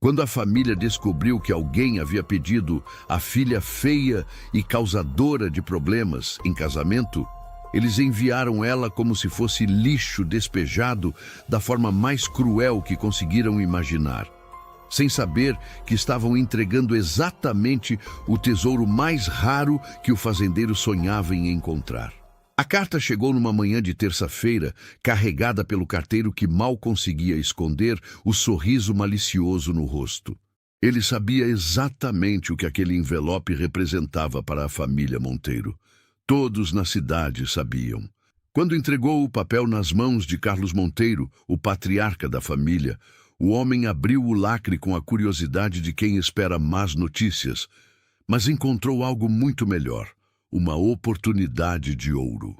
Quando a família descobriu que alguém havia pedido a filha feia e causadora de problemas em casamento, eles enviaram ela como se fosse lixo despejado da forma mais cruel que conseguiram imaginar, sem saber que estavam entregando exatamente o tesouro mais raro que o fazendeiro sonhava em encontrar. A carta chegou numa manhã de terça-feira, carregada pelo carteiro que mal conseguia esconder o sorriso malicioso no rosto. Ele sabia exatamente o que aquele envelope representava para a família Monteiro. Todos na cidade sabiam. Quando entregou o papel nas mãos de Carlos Monteiro, o patriarca da família, o homem abriu o lacre com a curiosidade de quem espera más notícias, mas encontrou algo muito melhor. Uma oportunidade de ouro.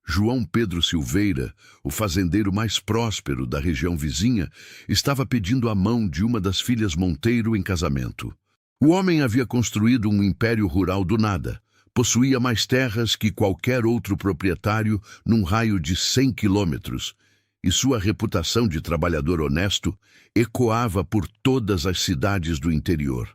João Pedro Silveira, o fazendeiro mais próspero da região vizinha, estava pedindo a mão de uma das filhas Monteiro em casamento. O homem havia construído um império rural do nada. Possuía mais terras que qualquer outro proprietário num raio de 100 quilômetros, e sua reputação de trabalhador honesto ecoava por todas as cidades do interior.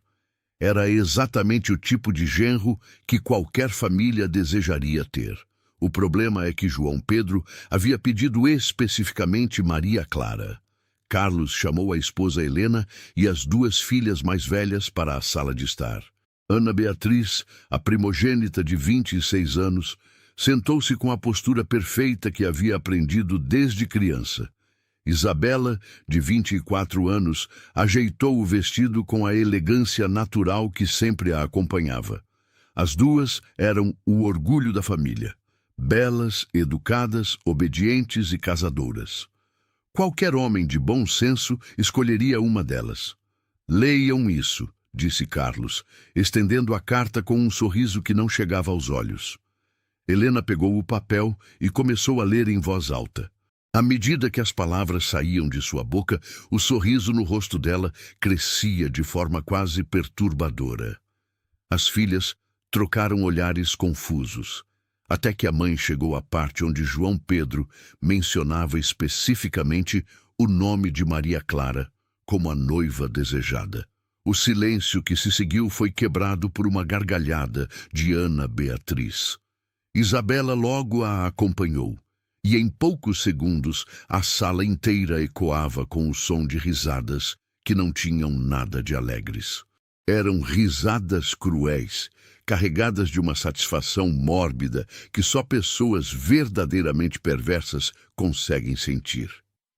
Era exatamente o tipo de genro que qualquer família desejaria ter. O problema é que João Pedro havia pedido especificamente Maria Clara. Carlos chamou a esposa Helena e as duas filhas mais velhas para a sala de estar. Ana Beatriz, a primogênita de 26 anos, sentou-se com a postura perfeita que havia aprendido desde criança. Isabela, de 24 anos, ajeitou o vestido com a elegância natural que sempre a acompanhava. As duas eram o orgulho da família. Belas, educadas, obedientes e casadoras. Qualquer homem de bom senso escolheria uma delas. Leiam isso, disse Carlos, estendendo a carta com um sorriso que não chegava aos olhos. Helena pegou o papel e começou a ler em voz alta. À medida que as palavras saíam de sua boca, o sorriso no rosto dela crescia de forma quase perturbadora. As filhas trocaram olhares confusos, até que a mãe chegou à parte onde João Pedro mencionava especificamente o nome de Maria Clara como a noiva desejada. O silêncio que se seguiu foi quebrado por uma gargalhada de Ana Beatriz. Isabela logo a acompanhou. E em poucos segundos a sala inteira ecoava com o som de risadas que não tinham nada de alegres. Eram risadas cruéis, carregadas de uma satisfação mórbida que só pessoas verdadeiramente perversas conseguem sentir.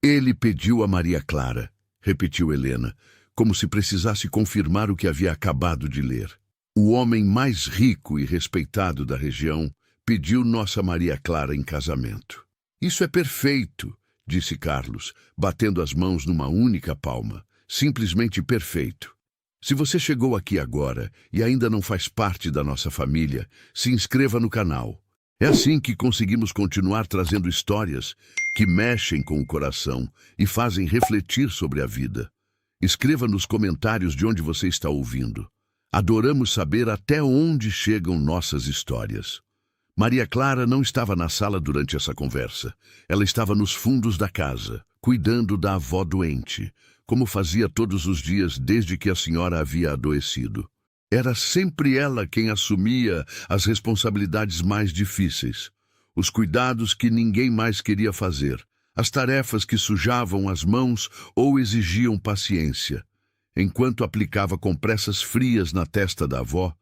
Ele pediu a Maria Clara, repetiu Helena, como se precisasse confirmar o que havia acabado de ler. O homem mais rico e respeitado da região pediu nossa Maria Clara em casamento. Isso é perfeito, disse Carlos, batendo as mãos numa única palma. Simplesmente perfeito. Se você chegou aqui agora e ainda não faz parte da nossa família, se inscreva no canal. É assim que conseguimos continuar trazendo histórias que mexem com o coração e fazem refletir sobre a vida. Escreva nos comentários de onde você está ouvindo. Adoramos saber até onde chegam nossas histórias. Maria Clara não estava na sala durante essa conversa. Ela estava nos fundos da casa, cuidando da avó doente, como fazia todos os dias desde que a senhora havia adoecido. Era sempre ela quem assumia as responsabilidades mais difíceis, os cuidados que ninguém mais queria fazer, as tarefas que sujavam as mãos ou exigiam paciência. Enquanto aplicava compressas frias na testa da avó,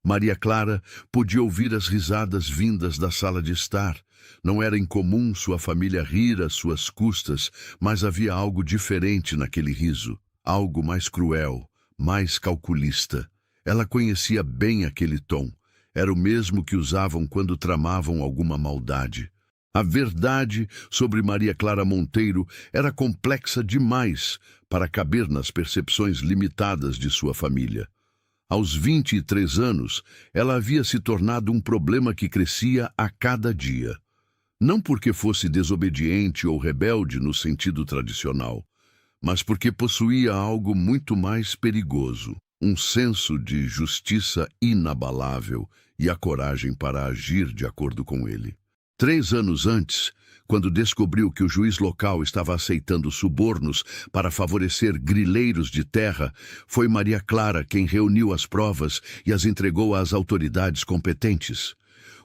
Maria Clara podia ouvir as risadas vindas da sala de estar. Não era incomum sua família rir às suas custas, mas havia algo diferente naquele riso, algo mais cruel, mais calculista. Ela conhecia bem aquele tom. Era o mesmo que usavam quando tramavam alguma maldade. A verdade sobre Maria Clara Monteiro era complexa demais para caber nas percepções limitadas de sua família. Aos 23 anos, ela havia se tornado um problema que crescia a cada dia. Não porque fosse desobediente ou rebelde no sentido tradicional, mas porque possuía algo muito mais perigoso, um senso de justiça inabalável e a coragem para agir de acordo com ele. 3 anos antes, quando descobriu que o juiz local estava aceitando subornos para favorecer grileiros de terra, foi Maria Clara quem reuniu as provas e as entregou às autoridades competentes.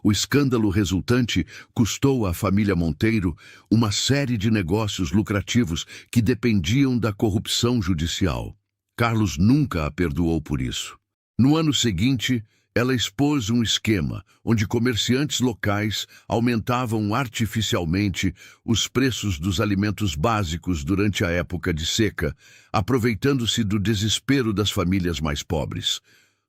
O escândalo resultante custou à família Monteiro uma série de negócios lucrativos que dependiam da corrupção judicial. Carlos nunca a perdoou por isso. No ano seguinte, ela expôs um esquema onde comerciantes locais aumentavam artificialmente os preços dos alimentos básicos durante a época de seca, aproveitando-se do desespero das famílias mais pobres.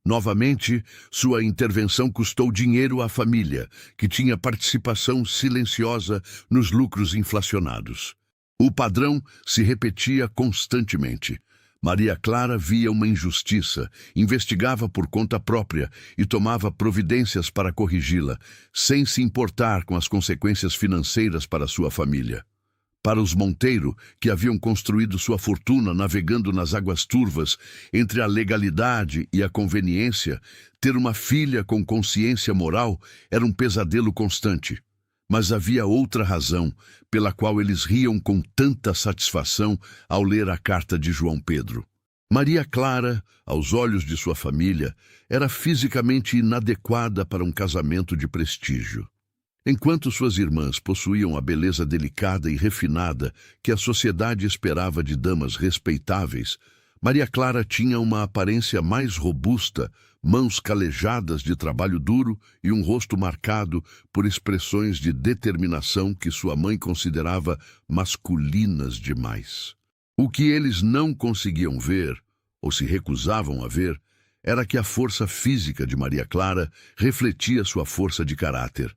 Novamente, sua intervenção custou dinheiro à família, que tinha participação silenciosa nos lucros inflacionados. O padrão se repetia constantemente. Maria Clara via uma injustiça, investigava por conta própria e tomava providências para corrigi-la, sem se importar com as consequências financeiras para sua família. Para os Monteiro, que haviam construído sua fortuna navegando nas águas turvas entre a legalidade e a conveniência, ter uma filha com consciência moral era um pesadelo constante. Mas havia outra razão pela qual eles riam com tanta satisfação ao ler a carta de João Pedro. Maria Clara, aos olhos de sua família, era fisicamente inadequada para um casamento de prestígio. Enquanto suas irmãs possuíam a beleza delicada e refinada que a sociedade esperava de damas respeitáveis, Maria Clara tinha uma aparência mais robusta, mãos calejadas de trabalho duro e um rosto marcado por expressões de determinação que sua mãe considerava masculinas demais. O que eles não conseguiam ver, ou se recusavam a ver, era que a força física de Maria Clara refletia sua força de caráter.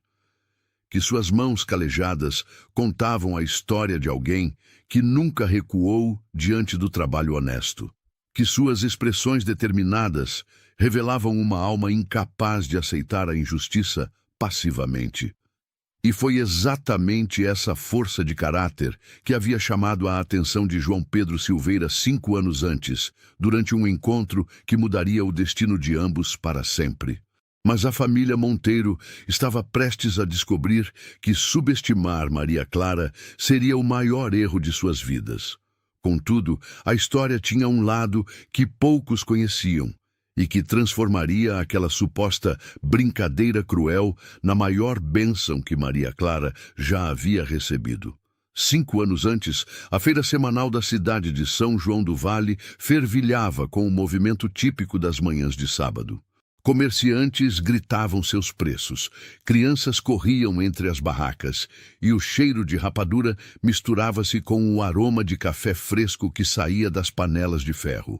Que suas mãos calejadas contavam a história de alguém que nunca recuou diante do trabalho honesto. Que suas expressões determinadas revelavam uma alma incapaz de aceitar a injustiça passivamente. E foi exatamente essa força de caráter que havia chamado a atenção de João Pedro Silveira 5 anos antes, durante um encontro que mudaria o destino de ambos para sempre. Mas a família Monteiro estava prestes a descobrir que subestimar Maria Clara seria o maior erro de suas vidas. Contudo, a história tinha um lado que poucos conheciam e que transformaria aquela suposta brincadeira cruel na maior bênção que Maria Clara já havia recebido. 5 anos antes, a feira semanal da cidade de São João do Vale fervilhava com o movimento típico das manhãs de sábado. Comerciantes gritavam seus preços, crianças corriam entre as barracas e o cheiro de rapadura misturava-se com o aroma de café fresco que saía das panelas de ferro.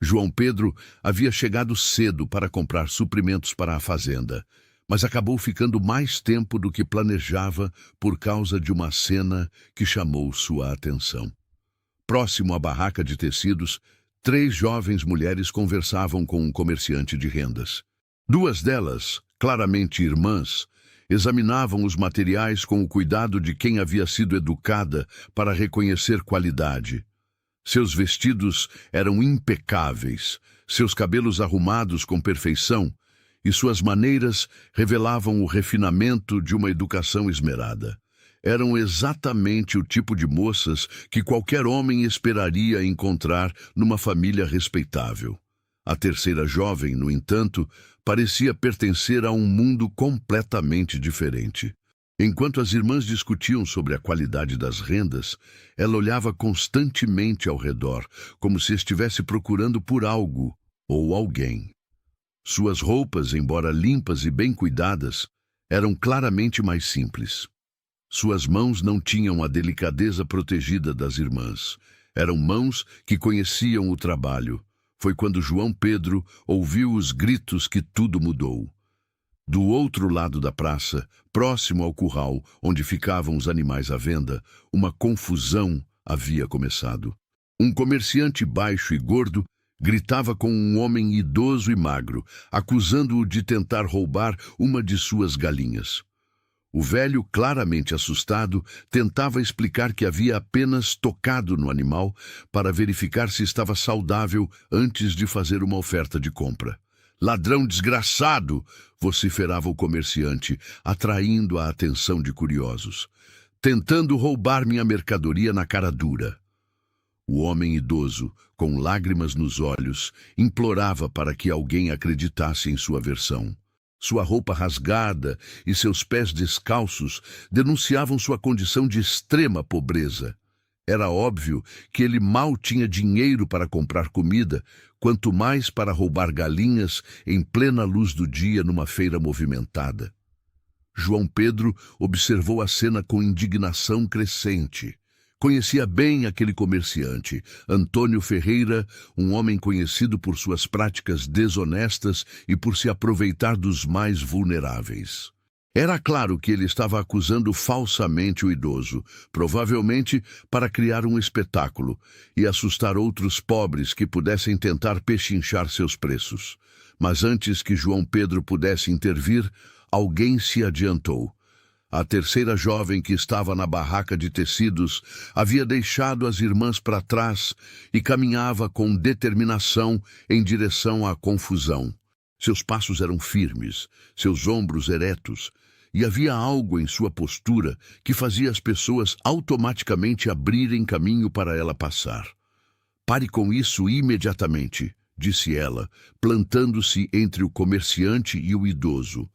João Pedro havia chegado cedo para comprar suprimentos para a fazenda, mas acabou ficando mais tempo do que planejava por causa de uma cena que chamou sua atenção. Próximo à barraca de tecidos, 3 jovens mulheres conversavam com um comerciante de rendas. 2 delas, claramente irmãs, examinavam os materiais com o cuidado de quem havia sido educada para reconhecer qualidade. Seus vestidos eram impecáveis, seus cabelos arrumados com perfeição, e suas maneiras revelavam o refinamento de uma educação esmerada. Eram exatamente o tipo de moças que qualquer homem esperaria encontrar numa família respeitável. A terceira jovem, no entanto, parecia pertencer a um mundo completamente diferente. Enquanto as irmãs discutiam sobre a qualidade das rendas, ela olhava constantemente ao redor, como se estivesse procurando por algo ou alguém. Suas roupas, embora limpas e bem cuidadas, eram claramente mais simples. Suas mãos não tinham a delicadeza protegida das irmãs. Eram mãos que conheciam o trabalho. Foi quando João Pedro ouviu os gritos que tudo mudou. Do outro lado da praça, próximo ao curral onde ficavam os animais à venda, uma confusão havia começado. Um comerciante baixo e gordo gritava com um homem idoso e magro, acusando-o de tentar roubar uma de suas galinhas. O velho, claramente assustado, tentava explicar que havia apenas tocado no animal para verificar se estava saudável antes de fazer uma oferta de compra. "Ladrão desgraçado!" vociferava o comerciante, atraindo a atenção de curiosos. tentando roubar minha mercadoria na cara dura. O homem idoso, com lágrimas nos olhos, implorava para que alguém acreditasse em sua versão. Sua roupa rasgada e seus pés descalços denunciavam sua condição de extrema pobreza. Era óbvio que ele mal tinha dinheiro para comprar comida, quanto mais para roubar galinhas em plena luz do dia numa feira movimentada. João Pedro observou a cena com indignação crescente. Conhecia bem aquele comerciante, Antônio Ferreira, um homem conhecido por suas práticas desonestas e por se aproveitar dos mais vulneráveis. Era claro que ele estava acusando falsamente o idoso, provavelmente para criar um espetáculo e assustar outros pobres que pudessem tentar pechinchar seus preços. Mas antes que João Pedro pudesse intervir, alguém se adiantou. A terceira jovem que estava na barraca de tecidos havia deixado as irmãs para trás e caminhava com determinação em direção à confusão. Seus passos eram firmes, seus ombros eretos, e havia algo em sua postura que fazia as pessoas automaticamente abrirem caminho para ela passar. "Pare com isso imediatamente", disse ela, plantando-se entre o comerciante e o idoso.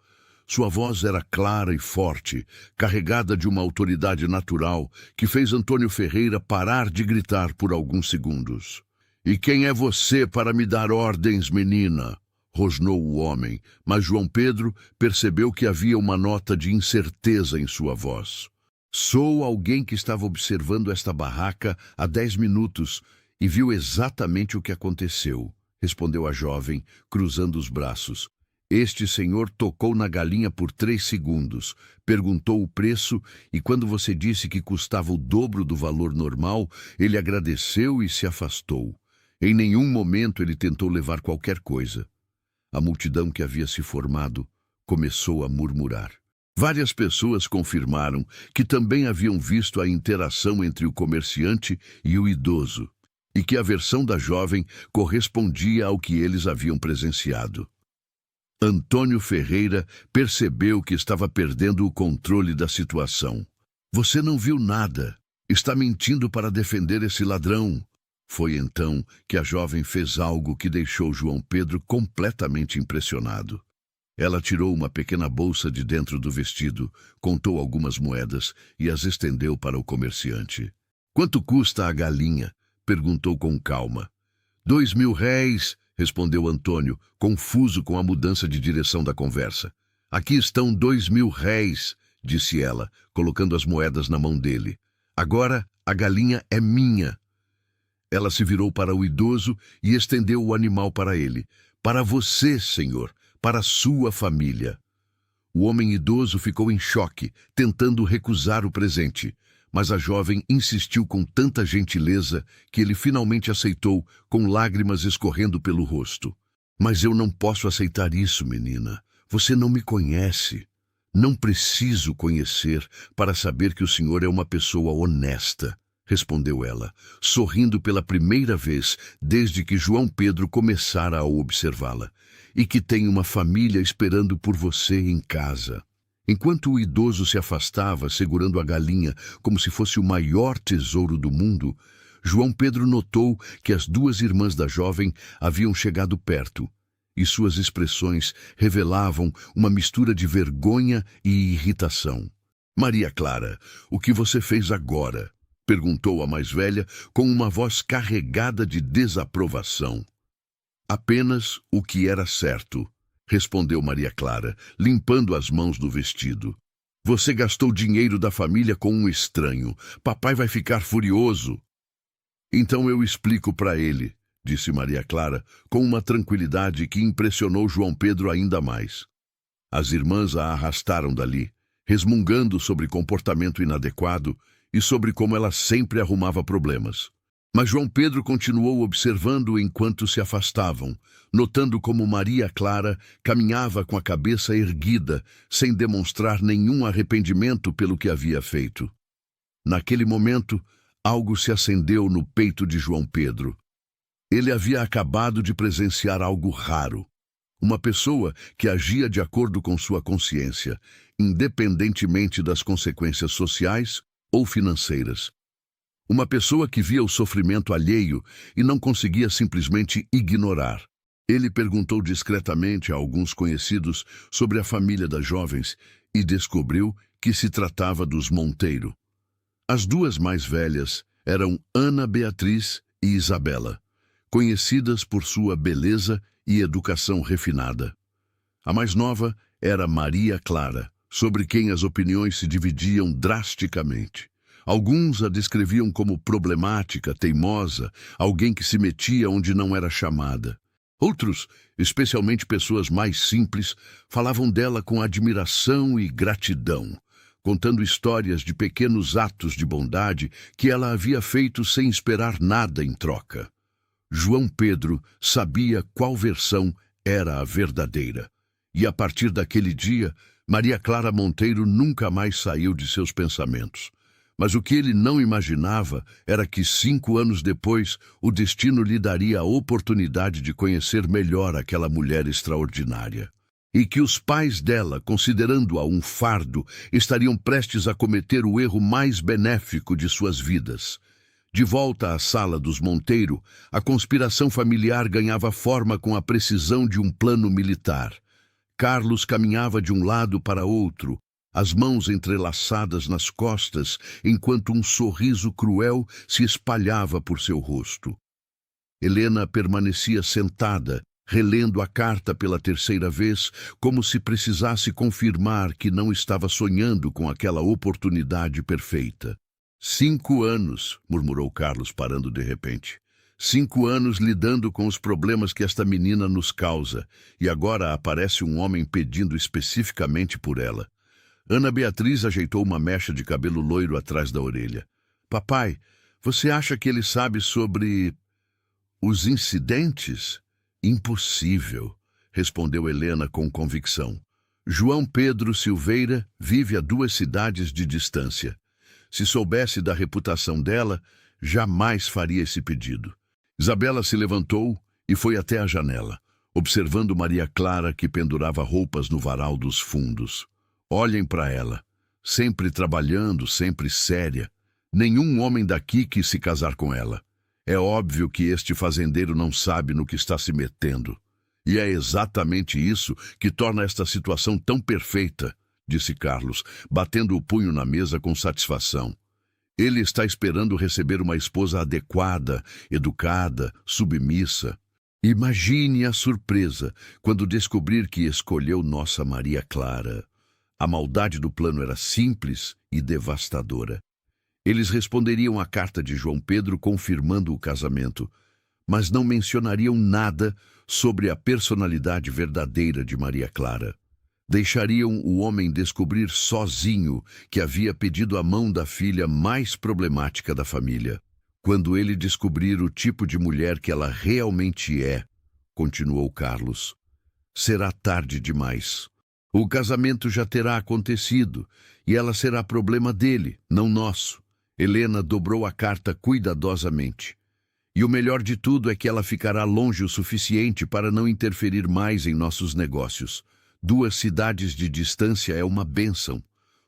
Sua voz era clara e forte, carregada de uma autoridade natural que fez Antônio Ferreira parar de gritar por alguns segundos. "E quem é você para me dar ordens, menina?", rosnou o homem, mas João Pedro percebeu que havia uma nota de incerteza em sua voz. "Sou alguém que estava observando esta barraca há 10 minutos e viu exatamente o que aconteceu", respondeu a jovem, cruzando os braços. "Este senhor tocou na galinha por 3 segundos, perguntou o preço e quando você disse que custava o dobro do valor normal, ele agradeceu e se afastou. Em nenhum momento ele tentou levar qualquer coisa." A multidão que havia se formado começou a murmurar. Várias pessoas confirmaram que também haviam visto a interação entre o comerciante e o idoso, e que a versão da jovem correspondia ao que eles haviam presenciado. Antônio Ferreira percebeu que estava perdendo o controle da situação. "Você não viu nada. Está mentindo para defender esse ladrão." Foi então que a jovem fez algo que deixou João Pedro completamente impressionado. Ela tirou uma pequena bolsa de dentro do vestido, contou algumas moedas e as estendeu para o comerciante. "Quanto custa a galinha?", perguntou com calma. "R$ 2.000, respondeu Antônio, confuso com a mudança de direção da conversa. "Aqui estão R$ 2.000, disse ela, colocando as moedas na mão dele. "Agora a galinha é minha." Ela se virou para o idoso e estendeu o animal para ele. "Para você, senhor, para a sua família." O homem idoso ficou em choque, tentando recusar o presente. Mas a jovem insistiu com tanta gentileza que ele finalmente aceitou, com lágrimas escorrendo pelo rosto. "Mas eu não posso aceitar isso, menina. Você não me conhece. Não preciso conhecer para saber que o senhor é uma pessoa honesta", respondeu ela, sorrindo pela primeira vez desde que João Pedro começara a observá-la, "e que tem uma família esperando por você em casa." Enquanto o idoso se afastava, segurando a galinha como se fosse o maior tesouro do mundo, João Pedro notou que as 2 irmãs da jovem haviam chegado perto, e suas expressões revelavam uma mistura de vergonha e irritação. "Maria Clara, o que você fez agora?", perguntou a mais velha com uma voz carregada de desaprovação. "Apenas o que era certo", respondeu Maria Clara, limpando as mãos do vestido. "Você gastou dinheiro da família com um estranho. Papai vai ficar furioso." "Então eu explico para ele", disse Maria Clara, com uma tranquilidade que impressionou João Pedro ainda mais. As irmãs a arrastaram dali, resmungando sobre comportamento inadequado e sobre como ela sempre arrumava problemas. Mas João Pedro continuou observando enquanto se afastavam, notando como Maria Clara caminhava com a cabeça erguida, sem demonstrar nenhum arrependimento pelo que havia feito. Naquele momento, algo se acendeu no peito de João Pedro. Ele havia acabado de presenciar algo raro. Uma pessoa que agia de acordo com sua consciência, independentemente das consequências sociais ou financeiras. Uma pessoa que via o sofrimento alheio e não conseguia simplesmente ignorar. Ele perguntou discretamente a alguns conhecidos sobre a família das jovens e descobriu que se tratava dos Monteiro. As duas mais velhas eram Ana Beatriz e Isabela, conhecidas por sua beleza e educação refinada. A mais nova era Maria Clara, sobre quem as opiniões se dividiam drasticamente. Alguns a descreviam como problemática, teimosa, alguém que se metia onde não era chamada. Outros, especialmente pessoas mais simples, falavam dela com admiração e gratidão, contando histórias de pequenos atos de bondade que ela havia feito sem esperar nada em troca. João Pedro sabia qual versão era a verdadeira. E a partir daquele dia, Maria Clara Monteiro nunca mais saiu de seus pensamentos. Mas o que ele não imaginava era que 5 anos depois, o destino lhe daria a oportunidade de conhecer melhor aquela mulher extraordinária. E que os pais dela, considerando-a um fardo, estariam prestes a cometer o erro mais benéfico de suas vidas. De volta à sala dos Monteiro, a conspiração familiar ganhava forma com a precisão de um plano militar. Carlos caminhava de um lado para outro, as mãos entrelaçadas nas costas, enquanto um sorriso cruel se espalhava por seu rosto. Helena permanecia sentada, relendo a carta pela 3ª vez, como se precisasse confirmar que não estava sonhando com aquela oportunidade perfeita. 5 anos, murmurou Carlos, parando de repente. 5 anos lidando com os problemas que esta menina nos causa, e agora aparece um homem pedindo especificamente por ela. Ana Beatriz ajeitou uma mecha de cabelo loiro atrás da orelha. Papai, você acha que ele sabe sobre os incidentes? Impossível, respondeu Helena com convicção. João Pedro Silveira vive a 2 cidades de distância. Se soubesse da reputação dela, jamais faria esse pedido. Isabela se levantou e foi até a janela, observando Maria Clara que pendurava roupas no varal dos fundos. Olhem para ela, sempre trabalhando, sempre séria. Nenhum homem daqui quis se casar com ela. É óbvio que este fazendeiro não sabe no que está se metendo. E é exatamente isso que torna esta situação tão perfeita, disse Carlos, batendo o punho na mesa com satisfação. Ele está esperando receber uma esposa adequada, educada, submissa. Imagine a surpresa quando descobrir que escolheu nossa Maria Clara. A maldade do plano era simples e devastadora. Eles responderiam à carta de João Pedro confirmando o casamento, mas não mencionariam nada sobre a personalidade verdadeira de Maria Clara. Deixariam o homem descobrir sozinho que havia pedido a mão da filha mais problemática da família. Quando ele descobrir o tipo de mulher que ela realmente é, continuou Carlos, será tarde demais. O casamento já terá acontecido e ela será problema dele, não nosso. Helena dobrou a carta cuidadosamente. E o melhor de tudo é que ela ficará longe o suficiente para não interferir mais em nossos negócios. 2 cidades de distância é uma bênção.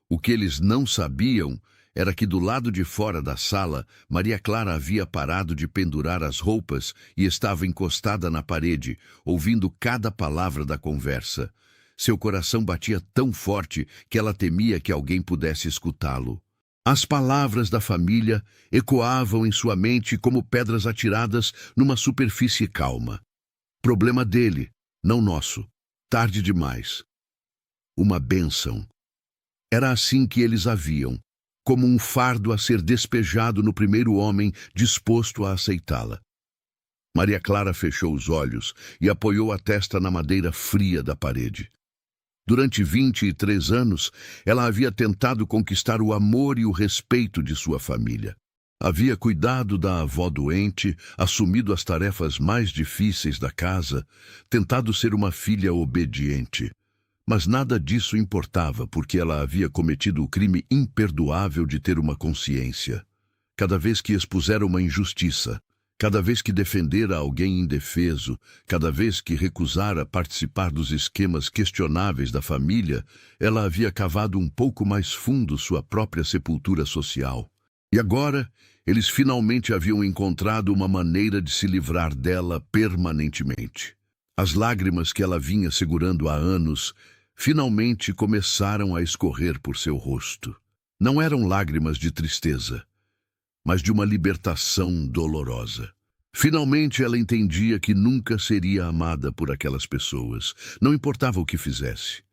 O que eles não sabiam era que do lado de fora da sala, Maria Clara havia parado de pendurar as roupas e estava encostada na parede, ouvindo cada palavra da conversa. Seu coração batia tão forte que ela temia que alguém pudesse escutá-lo. As palavras da família ecoavam em sua mente como pedras atiradas numa superfície calma. Problema dele, não nosso. Tarde demais. Uma bênção. Era assim que eles a viam, como um fardo a ser despejado no primeiro homem disposto a aceitá-la. Maria Clara fechou os olhos e apoiou a testa na madeira fria da parede. Durante 23 anos, ela havia tentado conquistar o amor e o respeito de sua família. Havia cuidado da avó doente, assumido as tarefas mais difíceis da casa, tentado ser uma filha obediente. Mas nada disso importava, porque ela havia cometido o crime imperdoável de ter uma consciência. Cada vez que expusera uma injustiça, Cada vez que defendera alguém indefeso, cada vez que recusara participar dos esquemas questionáveis da família, ela havia cavado um pouco mais fundo sua própria sepultura social. E agora, eles finalmente haviam encontrado uma maneira de se livrar dela permanentemente. As lágrimas que ela vinha segurando há anos finalmente começaram a escorrer por seu rosto. Não eram lágrimas de tristeza, mas de uma libertação dolorosa. Finalmente ela entendia que nunca seria amada por aquelas pessoas, não importava o que fizesse.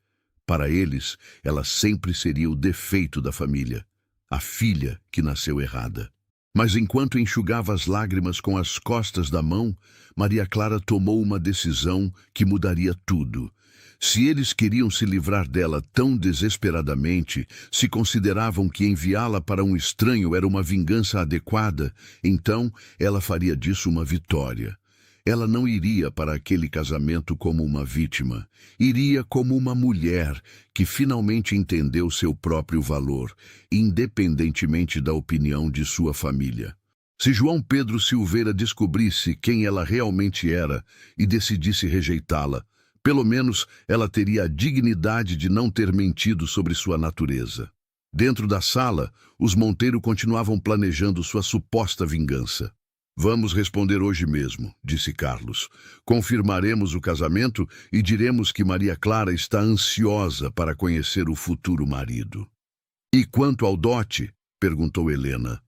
Para eles, ela sempre seria o defeito da família, a filha que nasceu errada. Mas enquanto enxugava as lágrimas com as costas da mão, Maria Clara tomou uma decisão que mudaria tudo. Se eles queriam se livrar dela tão desesperadamente, se consideravam que enviá-la para um estranho era uma vingança adequada, então ela faria disso uma vitória. Ela não iria para aquele casamento como uma vítima. Iria como uma mulher que finalmente entendeu seu próprio valor, independentemente da opinião de sua família. Se João Pedro Silveira descobrisse quem ela realmente era e decidisse rejeitá-la, pelo menos ela teria a dignidade de não ter mentido sobre sua natureza. Dentro da sala, os Monteiro continuavam planejando sua suposta vingança. Vamos responder hoje mesmo, disse Carlos. Confirmaremos o casamento e diremos que Maria Clara está ansiosa para conhecer o futuro marido. E quanto ao dote? Perguntou Helena.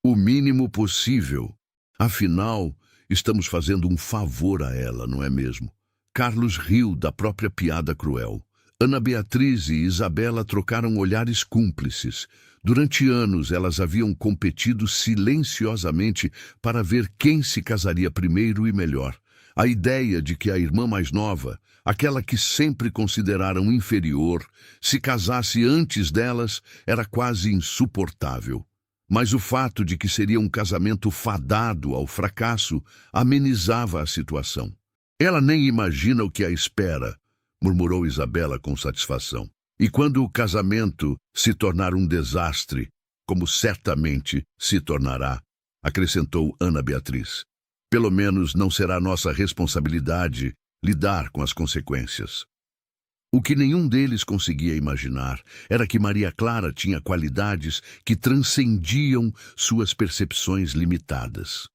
O mínimo possível. Afinal, estamos fazendo um favor a ela, não é mesmo? Carlos riu da própria piada cruel. Ana Beatriz e Isabela trocaram olhares cúmplices. Durante anos, elas haviam competido silenciosamente para ver quem se casaria primeiro e melhor. A ideia de que a irmã mais nova, aquela que sempre consideraram inferior, se casasse antes delas era quase insuportável. Mas o fato de que seria um casamento fadado ao fracasso amenizava a situação. Ela nem imagina o que a espera, murmurou Isabela com satisfação. E quando o casamento se tornar um desastre, como certamente se tornará, acrescentou Ana Beatriz, pelo menos não será nossa responsabilidade lidar com as consequências. O que nenhum deles conseguia imaginar era que Maria Clara tinha qualidades que transcendiam suas percepções limitadas.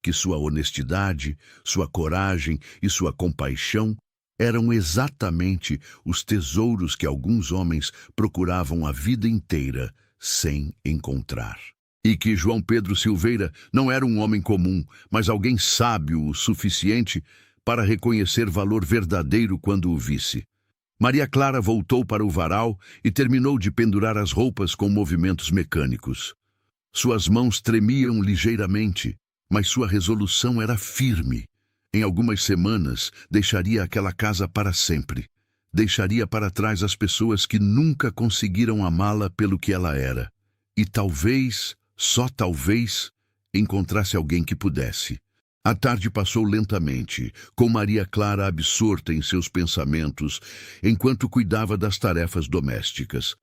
Que sua honestidade, sua coragem e sua compaixão eram exatamente os tesouros que alguns homens procuravam a vida inteira sem encontrar. E que João Pedro Silveira não era um homem comum, mas alguém sábio o suficiente para reconhecer valor verdadeiro quando o visse. Maria Clara voltou para o varal e terminou de pendurar as roupas com movimentos mecânicos. Suas mãos tremiam ligeiramente, mas sua resolução era firme. Em algumas semanas, deixaria aquela casa para sempre. Deixaria para trás as pessoas que nunca conseguiram amá-la pelo que ela era. E talvez, só talvez, encontrasse alguém que pudesse. A tarde passou lentamente, com Maria Clara absorta em seus pensamentos, enquanto cuidava das tarefas domésticas.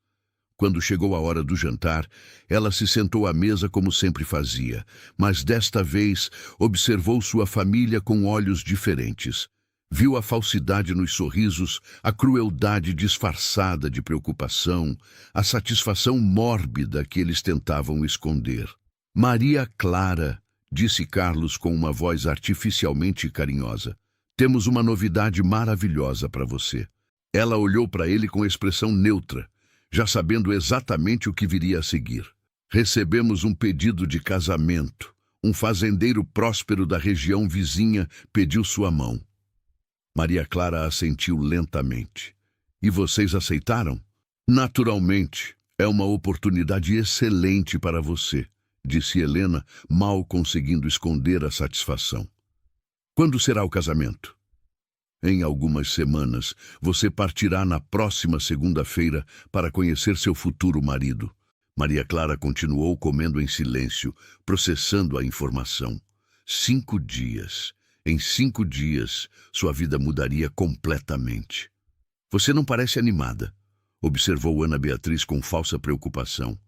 Quando chegou a hora do jantar, ela se sentou à mesa como sempre fazia, mas desta vez observou sua família com olhos diferentes. Viu a falsidade nos sorrisos, a crueldade disfarçada de preocupação, a satisfação mórbida que eles tentavam esconder. Maria Clara, disse Carlos com uma voz artificialmente carinhosa, temos uma novidade maravilhosa para você. Ela olhou para ele com expressão neutra, já sabendo exatamente o que viria a seguir. Recebemos um pedido de casamento. Um fazendeiro próspero da região vizinha pediu sua mão. Maria Clara assentiu lentamente. E vocês aceitaram? Naturalmente, é uma oportunidade excelente para você, disse Helena, mal conseguindo esconder a satisfação. Quando será o casamento? Em algumas semanas, você partirá na próxima segunda-feira para conhecer seu futuro marido. Maria Clara continuou comendo em silêncio, processando a informação. 5 dias. Em 5 dias, sua vida mudaria completamente. Você não parece animada, observou Ana Beatriz com falsa preocupação.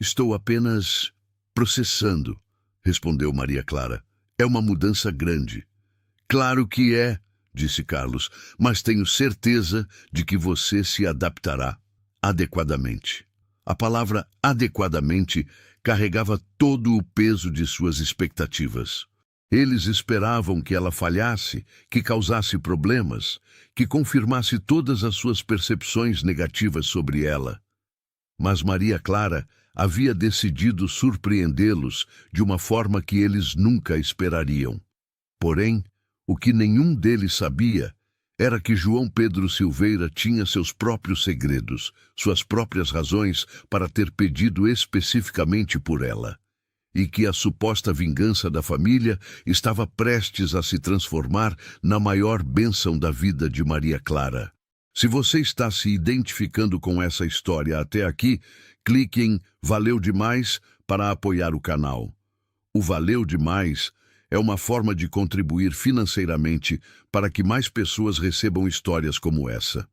Estou apenas processando, respondeu Maria Clara. É uma mudança grande. Claro que é, disse Carlos, mas tenho certeza de que você se adaptará adequadamente. A palavra adequadamente carregava todo o peso de suas expectativas. Eles esperavam que ela falhasse, que causasse problemas, que confirmasse todas as suas percepções negativas sobre ela. Mas Maria Clara havia decidido surpreendê-los de uma forma que eles nunca esperariam. Porém, o que nenhum deles sabia era que João Pedro Silveira tinha seus próprios segredos, suas próprias razões para ter pedido especificamente por ela, e que a suposta vingança da família estava prestes a se transformar na maior bênção da vida de Maria Clara. Se você está se identificando com essa história até aqui, clique em Valeu Demais para apoiar o canal. O Valeu Demais é uma forma de contribuir financeiramente para que mais pessoas recebam histórias como essa.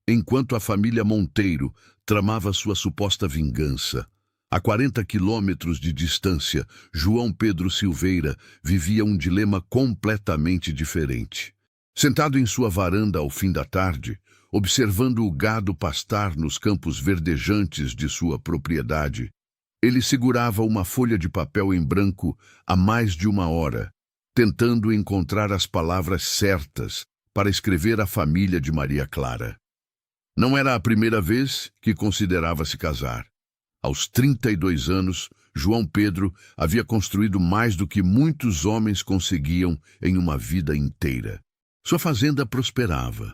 Enquanto a família Monteiro tramava sua suposta vingança, a 40 quilômetros de distância, João Pedro Silveira vivia um dilema completamente diferente. Sentado em sua varanda ao fim da tarde, observando o gado pastar nos campos verdejantes de sua propriedade, ele segurava uma folha de papel em branco há mais de uma hora, tentando encontrar as palavras certas para escrever à família de Maria Clara. Não era a primeira vez que considerava se casar. Aos 32 anos, João Pedro havia construído mais do que muitos homens conseguiam em uma vida inteira. Sua fazenda prosperava.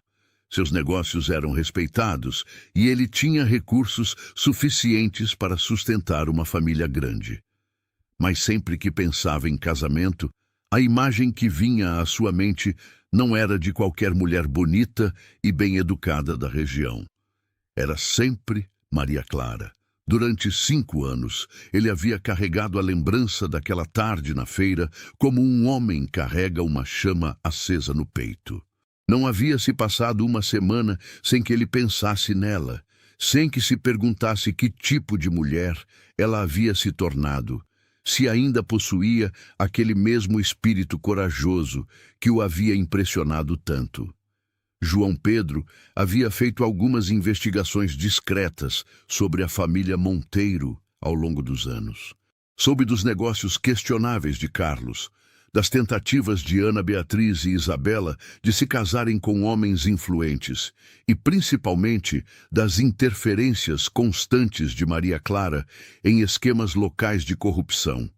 Seus negócios eram respeitados e ele tinha recursos suficientes para sustentar uma família grande. Mas sempre que pensava em casamento, a imagem que vinha à sua mente não era de qualquer mulher bonita e bem educada da região. Era sempre Maria Clara. Durante 5 anos, ele havia carregado a lembrança daquela tarde na feira como um homem carrega uma chama acesa no peito. Não havia se passado uma semana sem que ele pensasse nela, sem que se perguntasse que tipo de mulher ela havia se tornado, se ainda possuía aquele mesmo espírito corajoso que o havia impressionado tanto. João Pedro havia feito algumas investigações discretas sobre a família Monteiro ao longo dos anos. Soube dos negócios questionáveis de Carlos, das tentativas de Ana Beatriz e Isabela de se casarem com homens influentes e, principalmente, das interferências constantes de Maria Clara em esquemas locais de corrupção.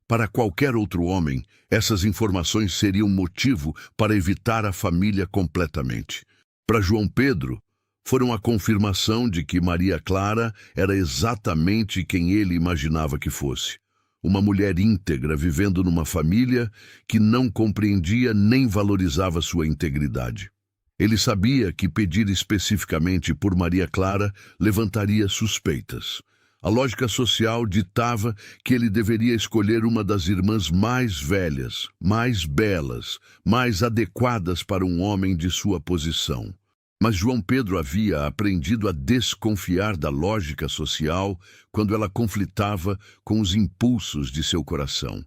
Para qualquer outro homem, essas informações seriam motivo para evitar a família completamente. Para João Pedro, foram a confirmação de que Maria Clara era exatamente quem ele imaginava que fosse. Uma mulher íntegra vivendo numa família que não compreendia nem valorizava sua integridade. Ele sabia que pedir especificamente por Maria Clara levantaria suspeitas. A lógica social ditava que ele deveria escolher uma das irmãs mais velhas, mais belas, mais adequadas para um homem de sua posição. Mas João Pedro havia aprendido a desconfiar da lógica social quando ela conflitava com os impulsos de seu coração.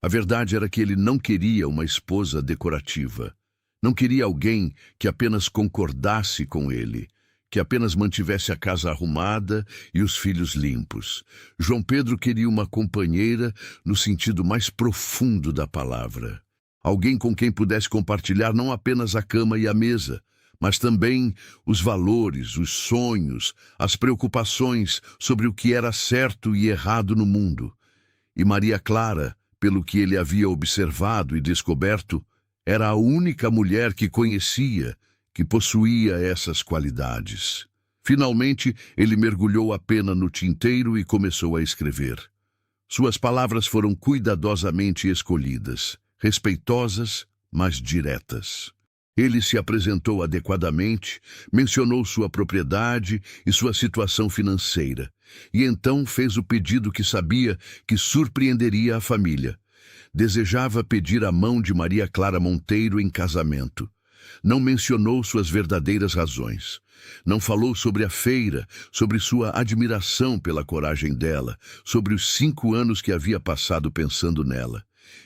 A verdade era que ele não queria uma esposa decorativa. Não queria alguém que apenas concordasse com ele, que apenas mantivesse a casa arrumada e os filhos limpos. João Pedro queria uma companheira no sentido mais profundo da palavra. Alguém com quem pudesse compartilhar não apenas a cama e a mesa, mas também os valores, os sonhos, as preocupações sobre o que era certo e errado no mundo. E Maria Clara, pelo que ele havia observado e descoberto, era a única mulher que conhecia que possuía essas qualidades. Finalmente, ele mergulhou a pena no tinteiro e começou a escrever. Suas palavras foram cuidadosamente escolhidas, respeitosas, mas diretas. Ele se apresentou adequadamente, mencionou sua propriedade e sua situação financeira, e então fez o pedido que sabia que surpreenderia a família. Desejava pedir a mão de Maria Clara Monteiro em casamento. Não mencionou suas verdadeiras razões. Não falou sobre a feira, sobre sua admiração pela coragem dela, sobre os 5 anos que havia passado pensando nela.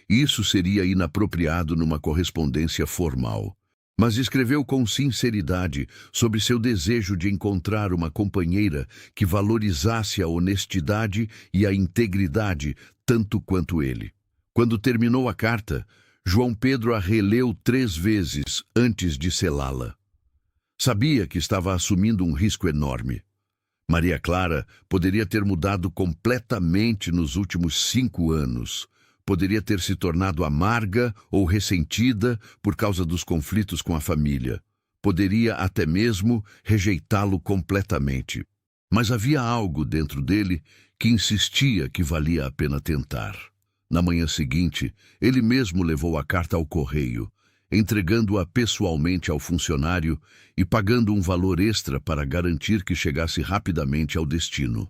Isso seria inapropriado numa correspondência formal. Mas escreveu com sinceridade sobre seu desejo de encontrar uma companheira que valorizasse a honestidade e a integridade tanto quanto ele. Quando terminou a carta, João Pedro a releu 3 vezes antes de selá-la. Sabia que estava assumindo um risco enorme. Maria Clara poderia ter mudado completamente nos últimos 5 anos. Poderia ter se tornado amarga ou ressentida por causa dos conflitos com a família. Poderia até mesmo rejeitá-lo completamente. Mas havia algo dentro dele que insistia que valia a pena tentar. Na manhã seguinte, ele mesmo levou a carta ao correio, entregando-a pessoalmente ao funcionário e pagando um valor extra para garantir que chegasse rapidamente ao destino.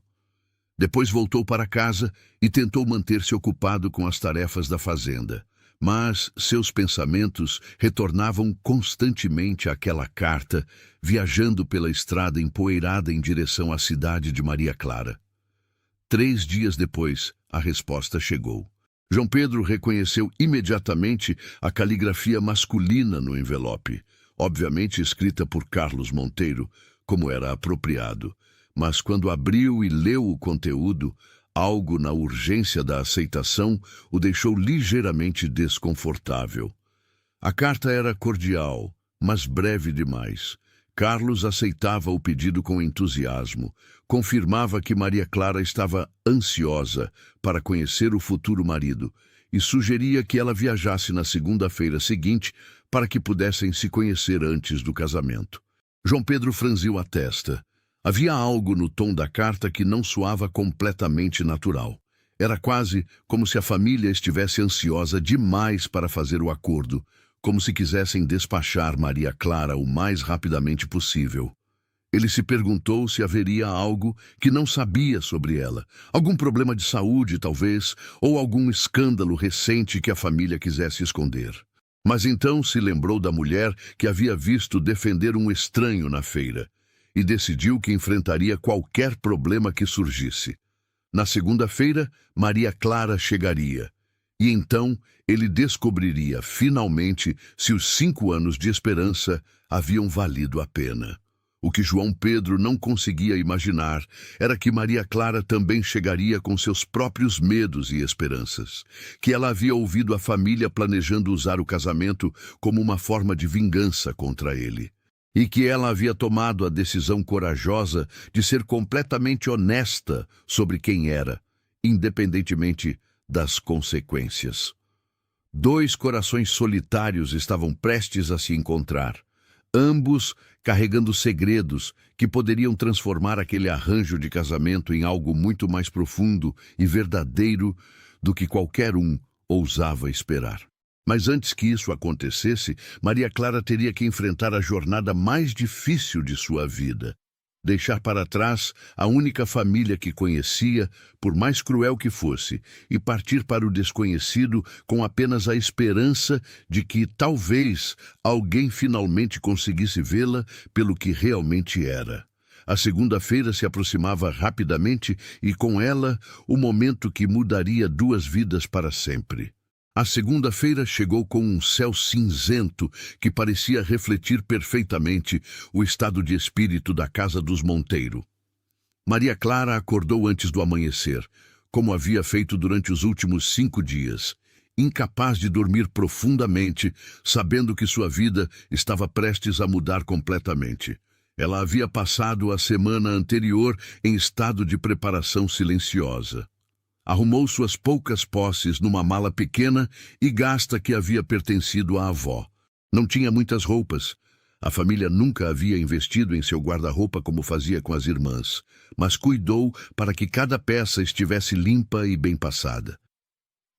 Depois voltou para casa e tentou manter-se ocupado com as tarefas da fazenda. Mas seus pensamentos retornavam constantemente àquela carta, viajando pela estrada empoeirada em direção à cidade de Maria Clara. 3 dias depois, a resposta chegou. João Pedro reconheceu imediatamente a caligrafia masculina no envelope, obviamente escrita por Carlos Monteiro, como era apropriado. Mas quando abriu e leu o conteúdo, algo na urgência da aceitação o deixou ligeiramente desconfortável. A carta era cordial, mas breve demais. Carlos aceitava o pedido com entusiasmo, confirmava que Maria Clara estava ansiosa para conhecer o futuro marido e sugeria que ela viajasse na segunda-feira seguinte para que pudessem se conhecer antes do casamento. João Pedro franziu a testa. Havia algo no tom da carta que não soava completamente natural. Era quase como se a família estivesse ansiosa demais para fazer o acordo, como se quisessem despachar Maria Clara o mais rapidamente possível. Ele se perguntou se haveria algo que não sabia sobre ela, algum problema de saúde, talvez, ou algum escândalo recente que a família quisesse esconder. Mas então se lembrou da mulher que havia visto defender um estranho na feira, e decidiu que enfrentaria qualquer problema que surgisse. Na segunda-feira, Maria Clara chegaria, e então ele descobriria, finalmente, se os 5 anos de esperança haviam valido a pena. O que João Pedro não conseguia imaginar era que Maria Clara também chegaria com seus próprios medos e esperanças, que ela havia ouvido a família planejando usar o casamento como uma forma de vingança contra ele, e que ela havia tomado a decisão corajosa de ser completamente honesta sobre quem era, independentemente das consequências. 2 corações solitários estavam prestes a se encontrar, ambos carregando segredos que poderiam transformar aquele arranjo de casamento em algo muito mais profundo e verdadeiro do que qualquer um ousava esperar. Mas antes que isso acontecesse, Maria Clara teria que enfrentar a jornada mais difícil de sua vida. Deixar para trás a única família que conhecia, por mais cruel que fosse, e partir para o desconhecido com apenas a esperança de que, talvez, alguém finalmente conseguisse vê-la pelo que realmente era. A segunda-feira se aproximava rapidamente e, com ela, o momento que mudaria 2 vidas para sempre. A segunda-feira chegou com um céu cinzento que parecia refletir perfeitamente o estado de espírito da casa dos Monteiro. Maria Clara acordou antes do amanhecer, como havia feito durante os últimos 5 dias, incapaz de dormir profundamente, sabendo que sua vida estava prestes a mudar completamente. Ela havia passado a semana anterior em estado de preparação silenciosa. Arrumou suas poucas posses numa mala pequena e gasta que havia pertencido à avó. Não tinha muitas roupas. A família nunca havia investido em seu guarda-roupa como fazia com as irmãs, mas cuidou para que cada peça estivesse limpa e bem passada.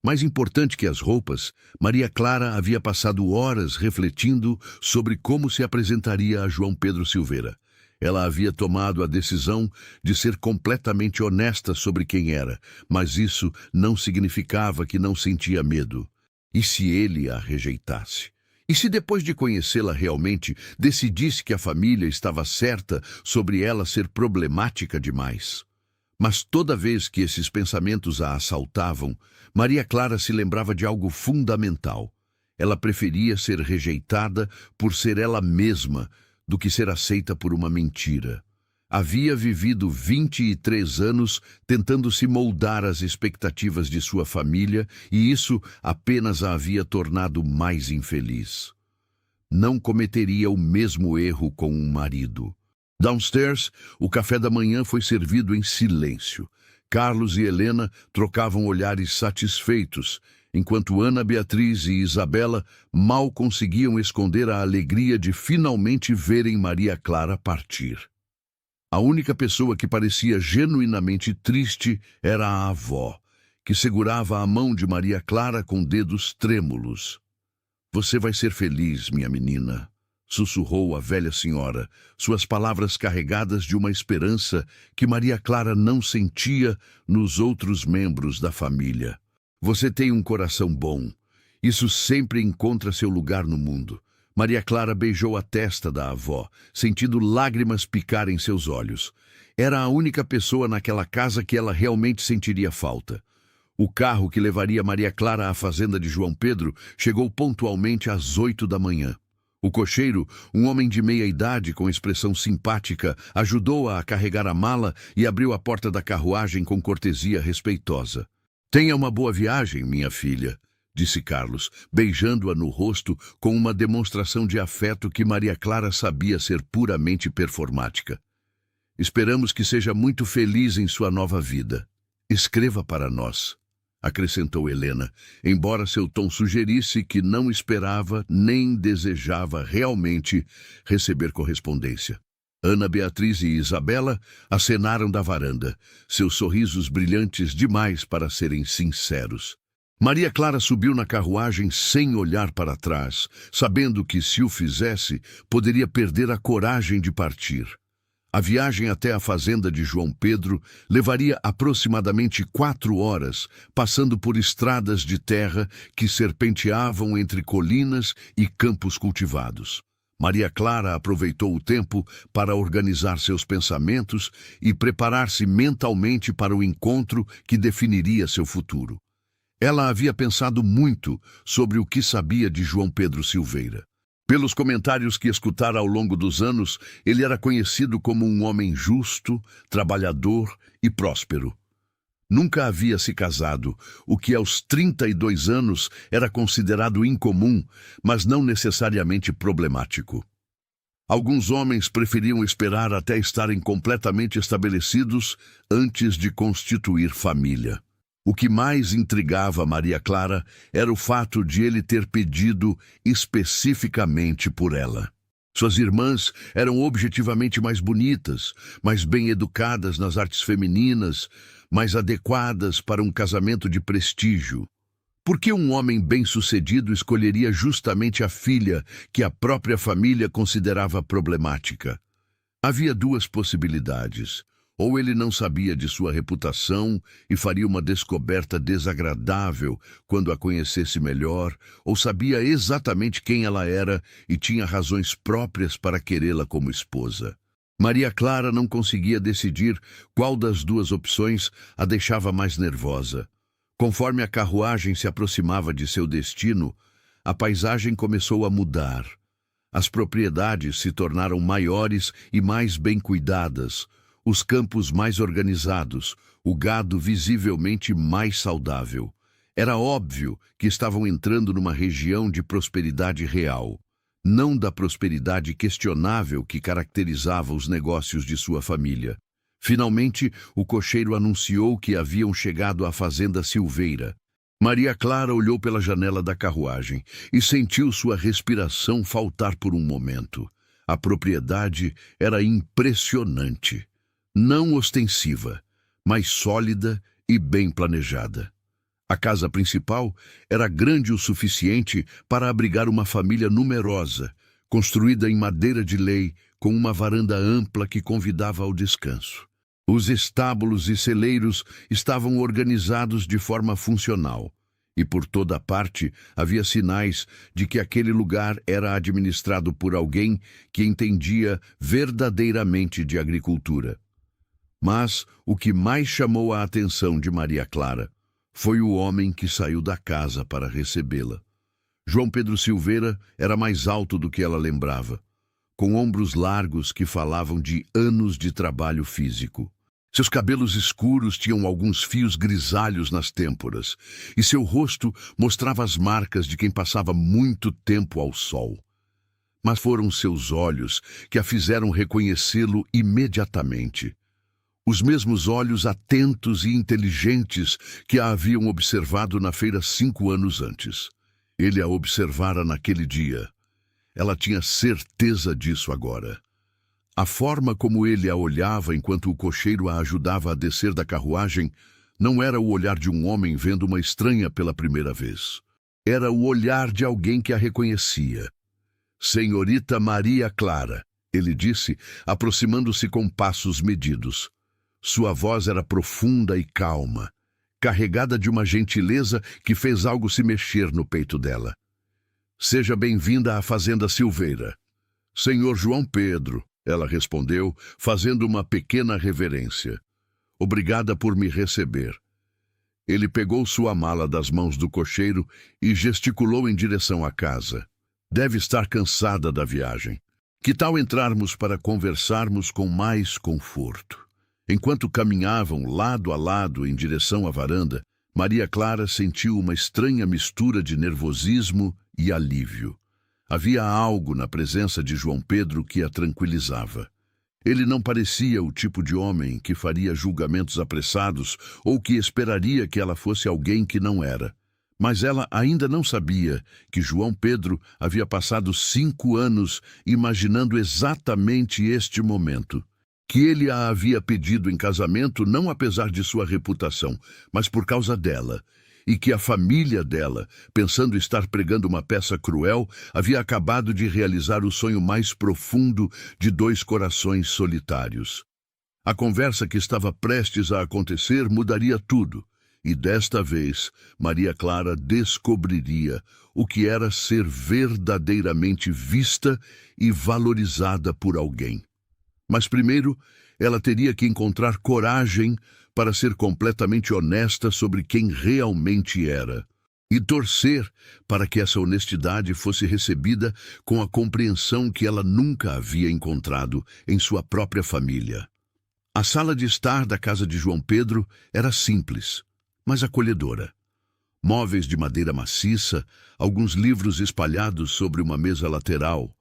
Mais importante que as roupas, Maria Clara havia passado horas refletindo sobre como se apresentaria a João Pedro Silveira. Ela havia tomado a decisão de ser completamente honesta sobre quem era, mas isso não significava que não sentia medo. E se ele a rejeitasse? E se depois de conhecê-la realmente, decidisse que a família estava certa sobre ela ser problemática demais? Mas toda vez que esses pensamentos a assaltavam, Maria Clara se lembrava de algo fundamental. Ela preferia ser rejeitada por ser ela mesma do que ser aceita por uma mentira. Havia vivido 23 anos tentando se moldar às expectativas de sua família e isso apenas a havia tornado mais infeliz. Não cometeria o mesmo erro com um marido. Downstairs, o café da manhã foi servido em silêncio. Carlos e Helena trocavam olhares satisfeitos, enquanto Ana Beatriz e Isabela mal conseguiam esconder a alegria de finalmente verem Maria Clara partir. A única pessoa que parecia genuinamente triste era a avó, que segurava a mão de Maria Clara com dedos trêmulos. "Você vai ser feliz, minha menina", sussurrou a velha senhora, suas palavras carregadas de uma esperança que Maria Clara não sentia nos outros membros da família. "Você tem um coração bom. Isso sempre encontra seu lugar no mundo." Maria Clara beijou a testa da avó, sentindo lágrimas picar em seus olhos. Era a única pessoa naquela casa que ela realmente sentiria falta. O carro que levaria Maria Clara à fazenda de João Pedro chegou pontualmente às 8 da manhã. O cocheiro, um homem de meia idade com expressão simpática, ajudou-a a carregar a mala e abriu a porta da carruagem com cortesia respeitosa. "Tenha uma boa viagem, minha filha", disse Carlos, beijando-a no rosto com uma demonstração de afeto que Maria Clara sabia ser puramente performática. "Esperamos que seja muito feliz em sua nova vida. Escreva para nós", acrescentou Helena, embora seu tom sugerisse que não esperava nem desejava realmente receber correspondência. Ana Beatriz e Isabela acenaram da varanda, seus sorrisos brilhantes demais para serem sinceros. Maria Clara subiu na carruagem sem olhar para trás, sabendo que, se o fizesse, poderia perder a coragem de partir. A viagem até a fazenda de João Pedro levaria aproximadamente 4 horas, passando por estradas de terra que serpenteavam entre colinas e campos cultivados. Maria Clara aproveitou o tempo para organizar seus pensamentos e preparar-se mentalmente para o encontro que definiria seu futuro. Ela havia pensado muito sobre o que sabia de João Pedro Silveira. Pelos comentários que escutara ao longo dos anos, ele era conhecido como um homem justo, trabalhador e próspero. Nunca havia se casado, o que aos 32 anos era considerado incomum, mas não necessariamente problemático. Alguns homens preferiam esperar até estarem completamente estabelecidos antes de constituir família. O que mais intrigava Maria Clara era o fato de ele ter pedido especificamente por ela. Suas irmãs eram objetivamente mais bonitas, mais bem educadas nas artes femininas, mais adequadas para um casamento de prestígio. Por que um homem bem-sucedido escolheria justamente a filha que a própria família considerava problemática? Havia 2 possibilidades. Ou ele não sabia de sua reputação e faria uma descoberta desagradável quando a conhecesse melhor, ou sabia exatamente quem ela era e tinha razões próprias para querê-la como esposa. Maria Clara não conseguia decidir qual das 2 opções a deixava mais nervosa. Conforme a carruagem se aproximava de seu destino, a paisagem começou a mudar. As propriedades se tornaram maiores e mais bem cuidadas, os campos mais organizados, o gado visivelmente mais saudável. Era óbvio que estavam entrando numa região de prosperidade real, não da prosperidade questionável que caracterizava os negócios de sua família. Finalmente, o cocheiro anunciou que haviam chegado à fazenda Silveira. Maria Clara olhou pela janela da carruagem e sentiu sua respiração faltar por um momento. A propriedade era impressionante. Não ostensiva, mas sólida e bem planejada. A casa principal era grande o suficiente para abrigar uma família numerosa, construída em madeira de lei, com uma varanda ampla que convidava ao descanso. Os estábulos e celeiros estavam organizados de forma funcional, e por toda parte havia sinais de que aquele lugar era administrado por alguém que entendia verdadeiramente de agricultura. Mas o que mais chamou a atenção de Maria Clara foi o homem que saiu da casa para recebê-la. João Pedro Silveira era mais alto do que ela lembrava, com ombros largos que falavam de anos de trabalho físico. Seus cabelos escuros tinham alguns fios grisalhos nas têmporas, e seu rosto mostrava as marcas de quem passava muito tempo ao sol. Mas foram seus olhos que a fizeram reconhecê-lo imediatamente. Os mesmos olhos atentos e inteligentes que a haviam observado na feira 5 anos antes. Ele a observara naquele dia. Ela tinha certeza disso agora. A forma como ele a olhava enquanto o cocheiro a ajudava a descer da carruagem não era o olhar de um homem vendo uma estranha pela primeira vez. Era o olhar de alguém que a reconhecia. "Senhorita Maria Clara", ele disse, aproximando-se com passos medidos. Sua voz era profunda e calma, carregada de uma gentileza que fez algo se mexer no peito dela. "Seja bem-vinda à Fazenda Silveira." "Senhor João Pedro", ela respondeu, fazendo uma pequena reverência. "Obrigada por me receber." Ele pegou sua mala das mãos do cocheiro e gesticulou em direção à casa. "Deve estar cansada da viagem. Que tal entrarmos para conversarmos com mais conforto?" Enquanto caminhavam lado a lado em direção à varanda, Maria Clara sentiu uma estranha mistura de nervosismo e alívio. Havia algo na presença de João Pedro que a tranquilizava. Ele não parecia o tipo de homem que faria julgamentos apressados ou que esperaria que ela fosse alguém que não era. Mas ela ainda não sabia que João Pedro havia passado 5 anos imaginando exatamente este momento. Que ele a havia pedido em casamento não apesar de sua reputação, mas por causa dela, e que a família dela, pensando estar pregando uma peça cruel, havia acabado de realizar o sonho mais profundo de 2 corações solitários. A conversa que estava prestes a acontecer mudaria tudo, e desta vez Maria Clara descobriria o que era ser verdadeiramente vista e valorizada por alguém. Mas primeiro, ela teria que encontrar coragem para ser completamente honesta sobre quem realmente era, e torcer para que essa honestidade fosse recebida com a compreensão que ela nunca havia encontrado em sua própria família. A sala de estar da casa de João Pedro era simples, mas acolhedora. Móveis de madeira maciça, alguns livros espalhados sobre uma mesa lateral,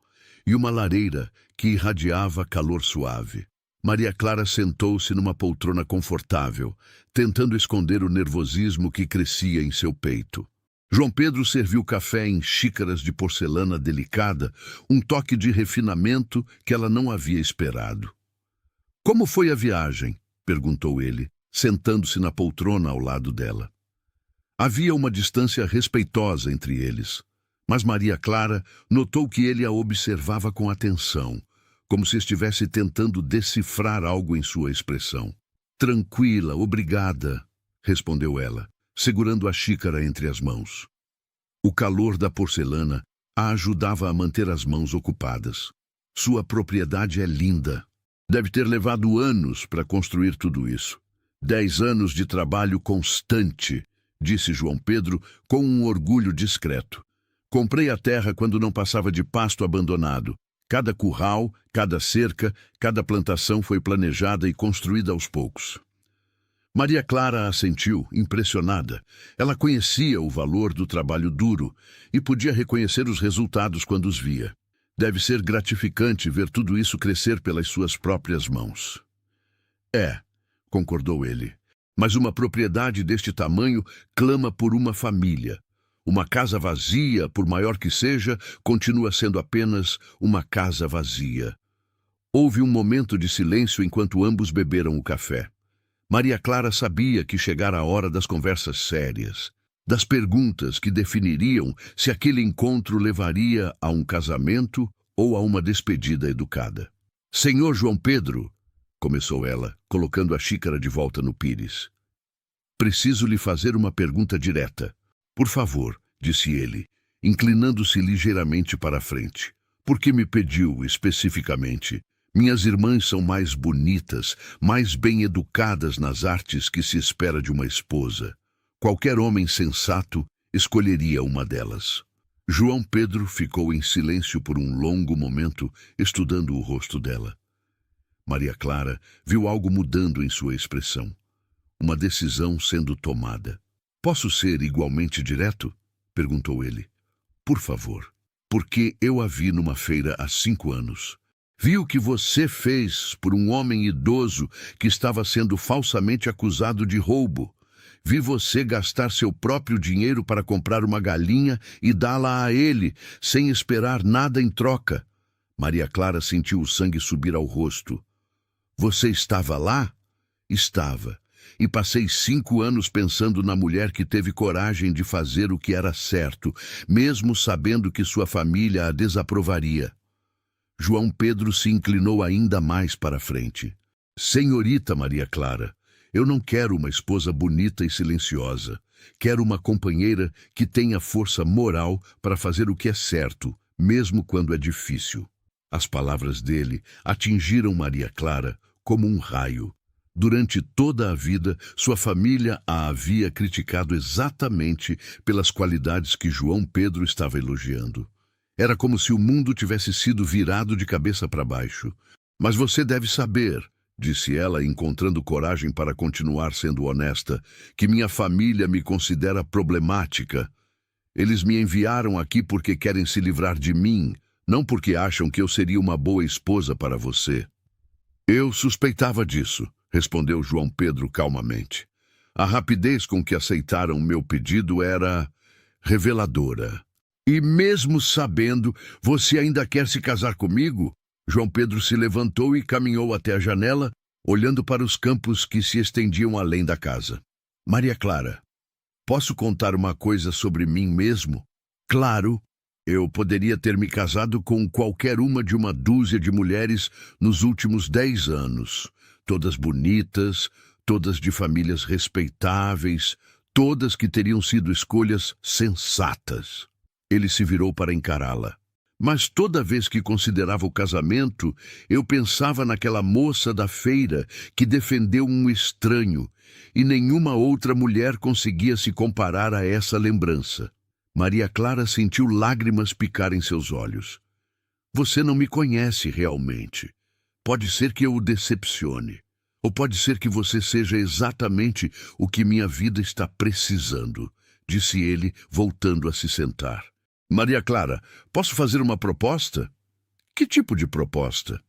e uma lareira que irradiava calor suave. Maria Clara sentou-se numa poltrona confortável, tentando esconder o nervosismo que crescia em seu peito. João Pedro serviu café em xícaras de porcelana delicada, um toque de refinamento que ela não havia esperado. "Como foi a viagem?" perguntou ele, sentando-se na poltrona ao lado dela. Havia uma distância respeitosa entre eles. Mas Maria Clara notou que ele a observava com atenção, como se estivesse tentando decifrar algo em sua expressão. "Tranquila, obrigada", respondeu ela, segurando a xícara entre as mãos. O calor da porcelana a ajudava a manter as mãos ocupadas. "Sua propriedade é linda. Deve ter levado anos para construir tudo isso. 10 anos de trabalho constante", disse João Pedro com um orgulho discreto. "Comprei a terra quando não passava de pasto abandonado. Cada curral, cada cerca, cada plantação foi planejada e construída aos poucos." Maria Clara assentiu, impressionada. Ela conhecia o valor do trabalho duro e podia reconhecer os resultados quando os via. Deve ser gratificante ver tudo isso crescer pelas suas próprias mãos. "É", concordou ele, "mas uma propriedade deste tamanho clama por uma família. Uma casa vazia, por maior que seja, continua sendo apenas uma casa vazia." Houve um momento de silêncio enquanto ambos beberam o café. Maria Clara sabia que chegara a hora das conversas sérias, das perguntas que definiriam se aquele encontro levaria a um casamento ou a uma despedida educada. "Senhor João Pedro", começou ela, colocando a xícara de volta no pires. "Preciso lhe fazer uma pergunta direta." "Por favor", disse ele, inclinando-se ligeiramente para a frente. "Por que me pediu, especificamente? Minhas irmãs são mais bonitas, mais bem educadas nas artes que se espera de uma esposa. Qualquer homem sensato escolheria uma delas. João Pedro ficou em silêncio por um longo momento, estudando o rosto dela. Maria Clara viu algo mudando em sua expressão. Uma decisão sendo tomada. "Posso ser igualmente direto?" perguntou ele. "Por favor, porque eu a vi numa feira há 5 anos. Vi o que você fez por um homem idoso que estava sendo falsamente acusado de roubo. Vi você gastar seu próprio dinheiro para comprar uma galinha e dá-la a ele, sem esperar nada em troca." Maria Clara sentiu o sangue subir ao rosto. "Você estava lá?" "Estava. E passei 5 anos pensando na mulher que teve coragem de fazer o que era certo, mesmo sabendo que sua família a desaprovaria." João Pedro se inclinou ainda mais para a frente. "Senhorita Maria Clara, eu não quero uma esposa bonita e silenciosa. Quero uma companheira que tenha força moral para fazer o que é certo, mesmo quando é difícil." As palavras dele atingiram Maria Clara como um raio. Durante toda a vida, sua família a havia criticado exatamente pelas qualidades que João Pedro estava elogiando. Era como se o mundo tivesse sido virado de cabeça para baixo. "Mas você deve saber", disse ela, encontrando coragem para continuar sendo honesta, "que minha família me considera problemática. Eles me enviaram aqui porque querem se livrar de mim, não porque acham que eu seria uma boa esposa para você." "Eu suspeitava disso", respondeu João Pedro calmamente. "A rapidez com que aceitaram meu pedido era reveladora." "E mesmo sabendo, você ainda quer se casar comigo?" João Pedro se levantou e caminhou até a janela, olhando para os campos que se estendiam além da casa. "Maria Clara, posso contar uma coisa sobre mim mesmo?" "Claro. Eu poderia ter me casado com qualquer uma de uma dúzia de mulheres nos últimos 10 anos. Todas bonitas, todas de famílias respeitáveis, todas que teriam sido escolhas sensatas." Ele se virou para encará-la. "Mas toda vez que considerava o casamento, eu pensava naquela moça da feira que defendeu um estranho, e nenhuma outra mulher conseguia se comparar a essa lembrança." Maria Clara sentiu lágrimas picar em seus olhos. "Você não me conhece realmente. Pode ser que eu o decepcione. Ou pode ser que você seja exatamente o que minha vida está precisando", disse ele, voltando a se sentar. "Maria Clara, posso fazer uma proposta?" "Que tipo de proposta?"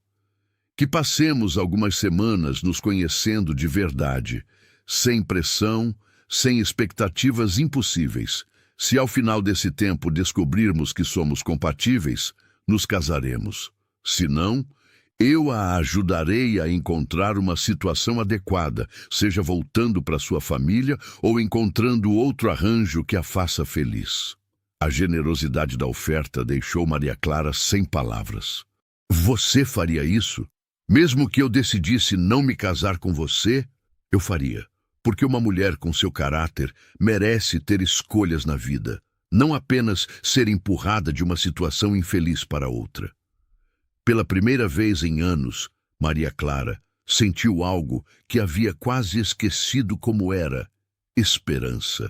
"Que passemos algumas semanas nos conhecendo de verdade, sem pressão, sem expectativas impossíveis. Se ao final desse tempo descobrirmos que somos compatíveis, nos casaremos. Se não, eu a ajudarei a encontrar uma situação adequada, seja voltando para sua família ou encontrando outro arranjo que a faça feliz." A generosidade da oferta deixou Maria Clara sem palavras. "Você faria isso? Mesmo que eu decidisse não me casar com você, eu faria. Porque uma mulher com seu caráter merece ter escolhas na vida, não apenas ser empurrada de uma situação infeliz para outra." Pela primeira vez em anos, Maria Clara sentiu algo que havia quase esquecido como era: esperança.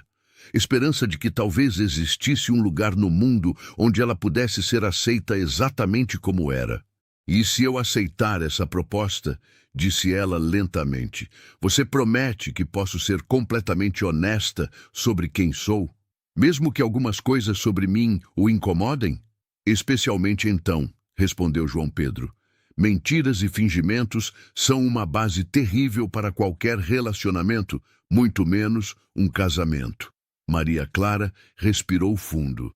Esperança de que talvez existisse um lugar no mundo onde ela pudesse ser aceita exatamente como era. "E se eu aceitar essa proposta", disse ela lentamente, "você promete que posso ser completamente honesta sobre quem sou? Mesmo que algumas coisas sobre mim o incomodem?" "Especialmente então", respondeu João Pedro. "Mentiras e fingimentos são uma base terrível para qualquer relacionamento, muito menos um casamento." Maria Clara respirou fundo.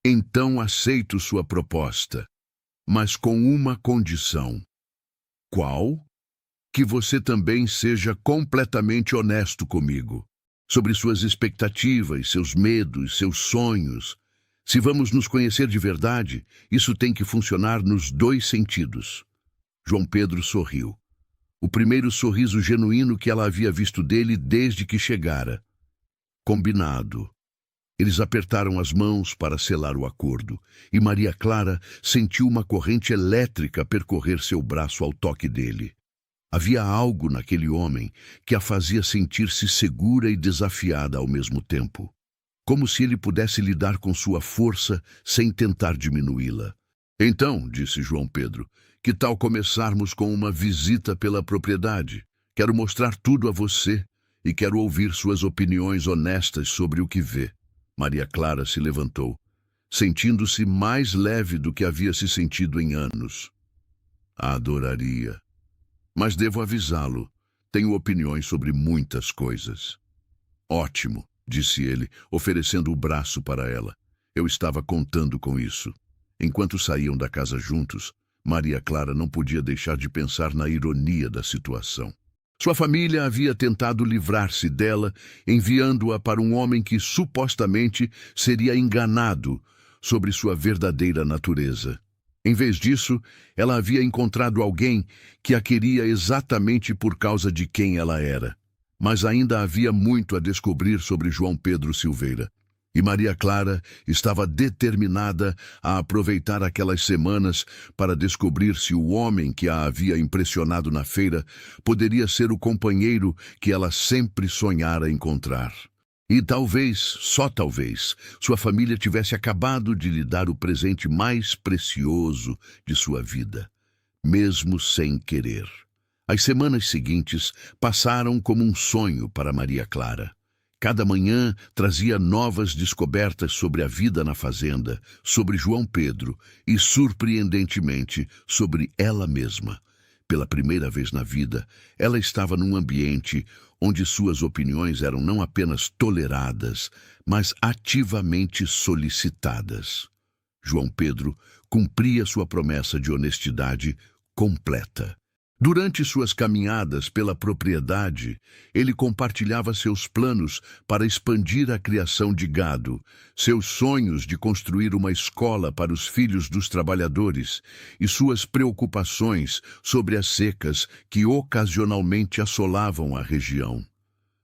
"Então aceito sua proposta, mas com uma condição." "Qual?" "Que você também seja completamente honesto comigo, sobre suas expectativas, seus medos, seus sonhos. Se vamos nos conhecer de verdade, isso tem que funcionar nos 2 sentidos." João Pedro sorriu. O primeiro sorriso genuíno que ela havia visto dele desde que chegara. "Combinado." Eles apertaram as mãos para selar o acordo, e Maria Clara sentiu uma corrente elétrica percorrer seu braço ao toque dele. Havia algo naquele homem que a fazia sentir-se segura e desafiada ao mesmo tempo, como se ele pudesse lidar com sua força sem tentar diminuí-la. Então, disse João Pedro, que tal começarmos com uma visita pela propriedade? Quero mostrar tudo a você e quero ouvir suas opiniões honestas sobre o que vê. Maria Clara se levantou, sentindo-se mais leve do que havia se sentido em anos. Adoraria. Mas devo avisá-lo, tenho opiniões sobre muitas coisas. Ótimo, disse ele, oferecendo o braço para ela. Eu estava contando com isso. Enquanto saíam da casa juntos, Maria Clara não podia deixar de pensar na ironia da situação. Sua família havia tentado livrar-se dela, enviando-a para um homem que supostamente seria enganado sobre sua verdadeira natureza. Em vez disso, ela havia encontrado alguém que a queria exatamente por causa de quem ela era. Mas ainda havia muito a descobrir sobre João Pedro Silveira. E Maria Clara estava determinada a aproveitar aquelas semanas para descobrir se o homem que a havia impressionado na feira poderia ser o companheiro que ela sempre sonhara encontrar. E talvez, só talvez, sua família tivesse acabado de lhe dar o presente mais precioso de sua vida, mesmo sem querer. As semanas seguintes passaram como um sonho para Maria Clara. Cada manhã trazia novas descobertas sobre a vida na fazenda, sobre João Pedro e, surpreendentemente, sobre ela mesma. Pela primeira vez na vida, ela estava num ambiente onde suas opiniões eram não apenas toleradas, mas ativamente solicitadas. João Pedro cumpria sua promessa de honestidade completa. Durante suas caminhadas pela propriedade, ele compartilhava seus planos para expandir a criação de gado, seus sonhos de construir uma escola para os filhos dos trabalhadores e suas preocupações sobre as secas que ocasionalmente assolavam a região.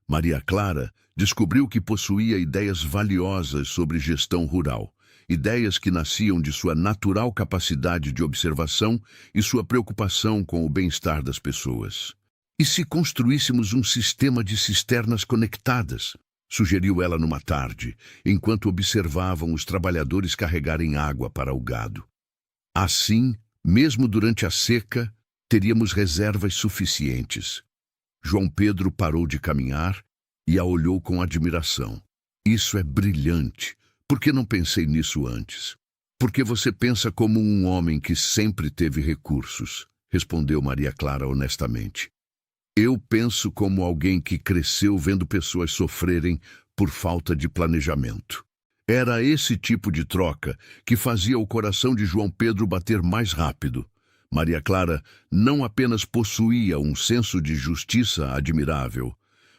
Maria Clara descobriu que possuía ideias valiosas sobre gestão rural. Ideias que nasciam de sua natural capacidade de observação e sua preocupação com o bem-estar das pessoas. E se construíssemos um sistema de cisternas conectadas? Sugeriu ela numa tarde, enquanto observavam os trabalhadores carregarem água para o gado. Assim, mesmo durante a seca, teríamos reservas suficientes. João Pedro parou de caminhar e a olhou com admiração. Isso é brilhante. Por que não pensei nisso antes? Porque você pensa como um homem que sempre teve recursos, respondeu Maria Clara honestamente. Eu penso como alguém que cresceu vendo pessoas sofrerem por falta de planejamento. Era esse tipo de troca que fazia o coração de João Pedro bater mais rápido. Maria Clara não apenas possuía um senso de justiça admirável,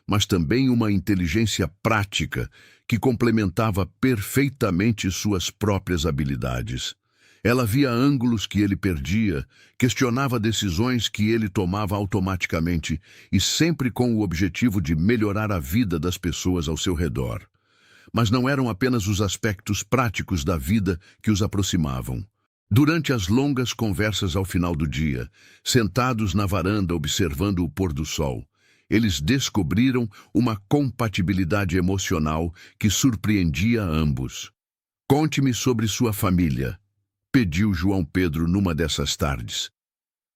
mas também uma inteligência prática que complementava perfeitamente suas próprias habilidades. Ela via ângulos que ele perdia, questionava decisões que ele tomava automaticamente e sempre com o objetivo de melhorar a vida das pessoas ao seu redor. Mas não eram apenas os aspectos práticos da vida que os aproximavam. Durante as longas conversas ao final do dia, sentados na varanda observando o pôr do sol, eles descobriram uma compatibilidade emocional que surpreendia ambos. Conte-me sobre sua família, pediu João Pedro numa dessas tardes.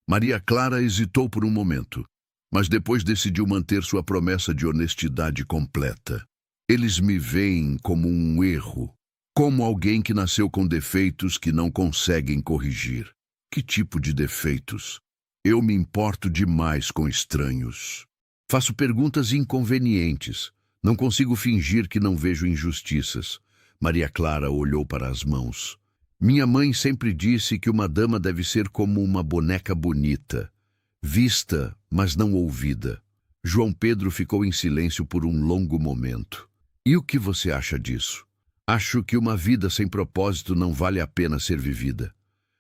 Maria Clara hesitou por um momento, mas depois decidiu manter sua promessa de honestidade completa. Eles me veem como um erro, como alguém que nasceu com defeitos que não conseguem corrigir. Que tipo de defeitos? Eu me importo demais com estranhos. Faço perguntas inconvenientes. Não consigo fingir que não vejo injustiças. Maria Clara olhou para as mãos. Minha mãe sempre disse que uma dama deve ser como uma boneca bonita, vista, mas não ouvida. João Pedro ficou em silêncio por um longo momento. E o que você acha disso? Acho que uma vida sem propósito não vale a pena ser vivida.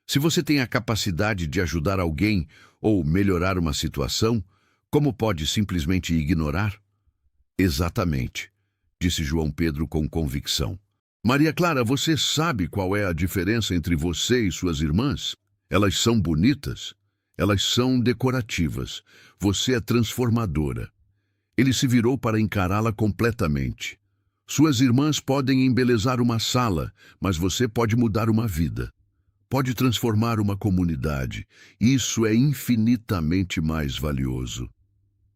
Se você tem a capacidade de ajudar alguém ou melhorar uma situação, como pode simplesmente ignorar? Exatamente, disse João Pedro com convicção. Maria Clara, você sabe qual é a diferença entre você e suas irmãs? Elas são bonitas, elas são decorativas. Você é transformadora. Ele se virou para encará-la completamente. Suas irmãs podem embelezar uma sala, mas você pode mudar uma vida. Pode transformar uma comunidade. Isso é infinitamente mais valioso.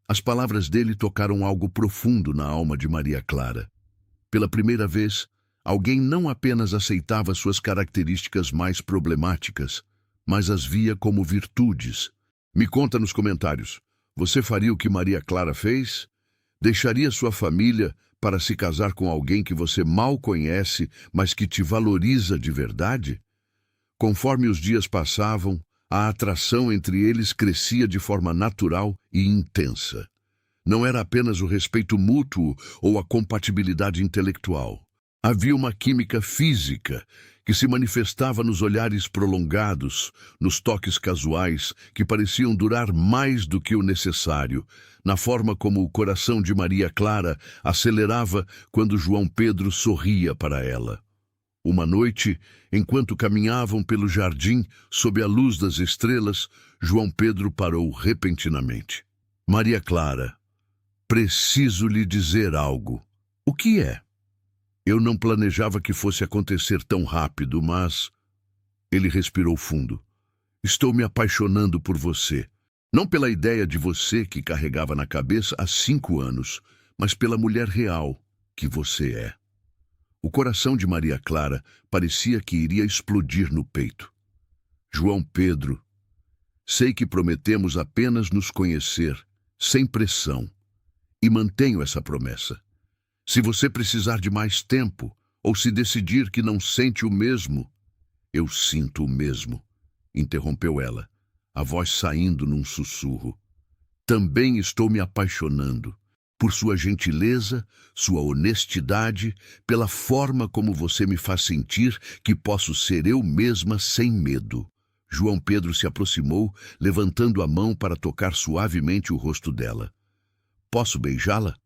As palavras dele tocaram algo profundo na alma de Maria Clara. Pela primeira vez, alguém não apenas aceitava suas características mais problemáticas, mas as via como virtudes. Me conta nos comentários. Você faria o que Maria Clara fez? Deixaria sua família para se casar com alguém que você mal conhece, mas que te valoriza de verdade? Conforme os dias passavam, a atração entre eles crescia de forma natural e intensa. Não era apenas o respeito mútuo ou a compatibilidade intelectual. Havia uma química física que se manifestava nos olhares prolongados, nos toques casuais que pareciam durar mais do que o necessário, na forma como o coração de Maria Clara acelerava quando João Pedro sorria para ela. Uma noite, enquanto caminhavam pelo jardim sob a luz das estrelas, João Pedro parou repentinamente. Maria Clara, preciso lhe dizer algo. O que é? Eu não planejava que fosse acontecer tão rápido, mas... Ele respirou fundo. Estou me apaixonando por você. Não pela ideia de você que carregava na cabeça há 5 anos, mas pela mulher real que você é. O coração de Maria Clara parecia que iria explodir no peito. João Pedro, sei que prometemos apenas nos conhecer, sem pressão, e mantenho essa promessa. Se você precisar de mais tempo, ou se decidir que não sente o mesmo, eu sinto o mesmo, interrompeu ela, a voz saindo num sussurro. Também estou me apaixonando por sua gentileza, sua honestidade, pela forma como você me faz sentir que posso ser eu mesma sem medo. João Pedro se aproximou, levantando a mão para tocar suavemente o rosto dela. Posso beijá-la?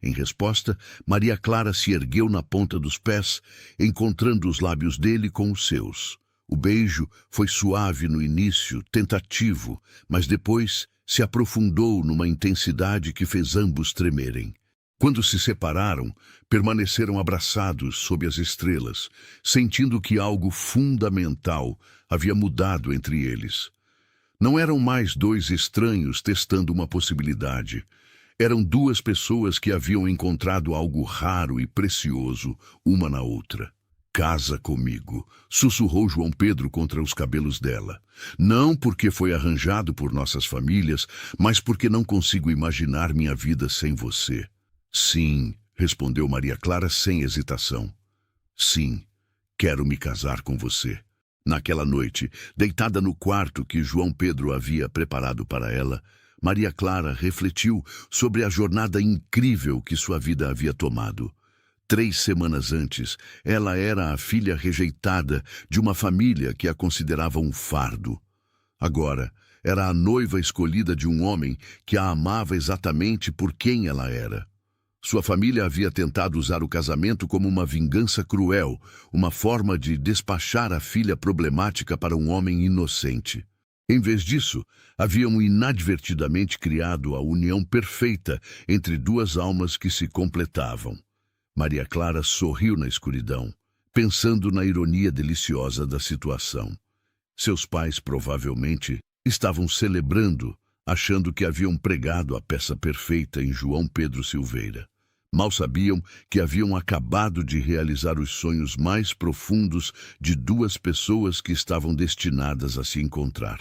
Em resposta, Maria Clara se ergueu na ponta dos pés, encontrando os lábios dele com os seus. O beijo foi suave no início, tentativo, mas depois se aprofundou numa intensidade que fez ambos tremerem. Quando se separaram, permaneceram abraçados sob as estrelas, sentindo que algo fundamental havia mudado entre eles. Não eram mais 2 estranhos testando uma possibilidade. Eram 2 pessoas que haviam encontrado algo raro e precioso, uma na outra. Casa comigo, sussurrou João Pedro contra os cabelos dela. Não porque foi arranjado por nossas famílias, mas porque não consigo imaginar minha vida sem você. Sim, respondeu Maria Clara sem hesitação. Sim, quero me casar com você. Naquela noite, deitada no quarto que João Pedro havia preparado para ela, Maria Clara refletiu sobre a jornada incrível que sua vida havia tomado. 3 semanas antes, ela era a filha rejeitada de uma família que a considerava um fardo. Agora, era a noiva escolhida de um homem que a amava exatamente por quem ela era. Sua família havia tentado usar o casamento como uma vingança cruel, uma forma de despachar a filha problemática para um homem inocente. Em vez disso, haviam inadvertidamente criado a união perfeita entre 2 almas que se completavam. Maria Clara sorriu na escuridão, pensando na ironia deliciosa da situação. Seus pais provavelmente estavam celebrando, achando que haviam pregado a peça perfeita em João Pedro Silveira. Mal sabiam que haviam acabado de realizar os sonhos mais profundos de 2 pessoas que estavam destinadas a se encontrar.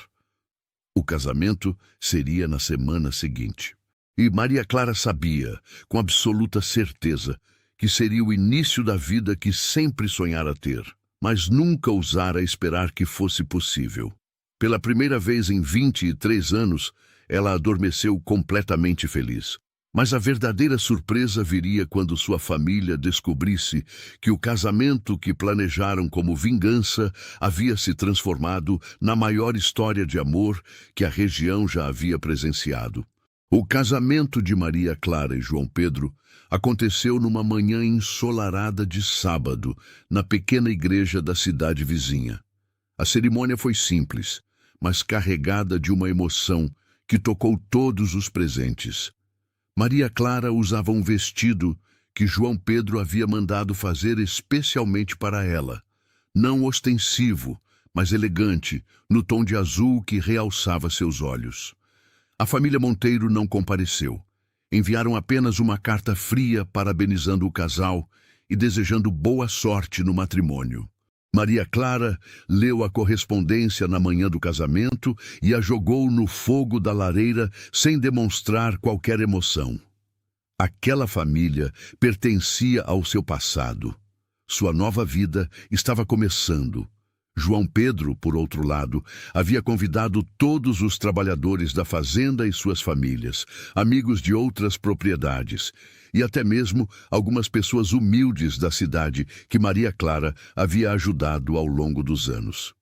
O casamento seria na semana seguinte. E Maria Clara sabia, com absoluta certeza, que seria o início da vida que sempre sonhara ter, mas nunca ousara esperar que fosse possível. Pela primeira vez em 23 anos, ela adormeceu completamente feliz. Mas a verdadeira surpresa viria quando sua família descobrisse que o casamento que planejaram como vingança havia se transformado na maior história de amor que a região já havia presenciado. O casamento de Maria Clara e João Pedro aconteceu numa manhã ensolarada de sábado, na pequena igreja da cidade vizinha. A cerimônia foi simples, mas carregada de uma emoção que tocou todos os presentes. Maria Clara usava um vestido que João Pedro havia mandado fazer especialmente para ela. Não ostensivo, mas elegante, no tom de azul que realçava seus olhos. A família Monteiro não compareceu. Enviaram apenas uma carta fria parabenizando o casal e desejando boa sorte no matrimônio. Maria Clara leu a correspondência na manhã do casamento e a jogou no fogo da lareira sem demonstrar qualquer emoção. Aquela família pertencia ao seu passado. Sua nova vida estava começando. João Pedro, por outro lado, havia convidado todos os trabalhadores da fazenda e suas famílias, amigos de outras propriedades, e até mesmo algumas pessoas humildes da cidade que Maria Clara havia ajudado ao longo dos anos.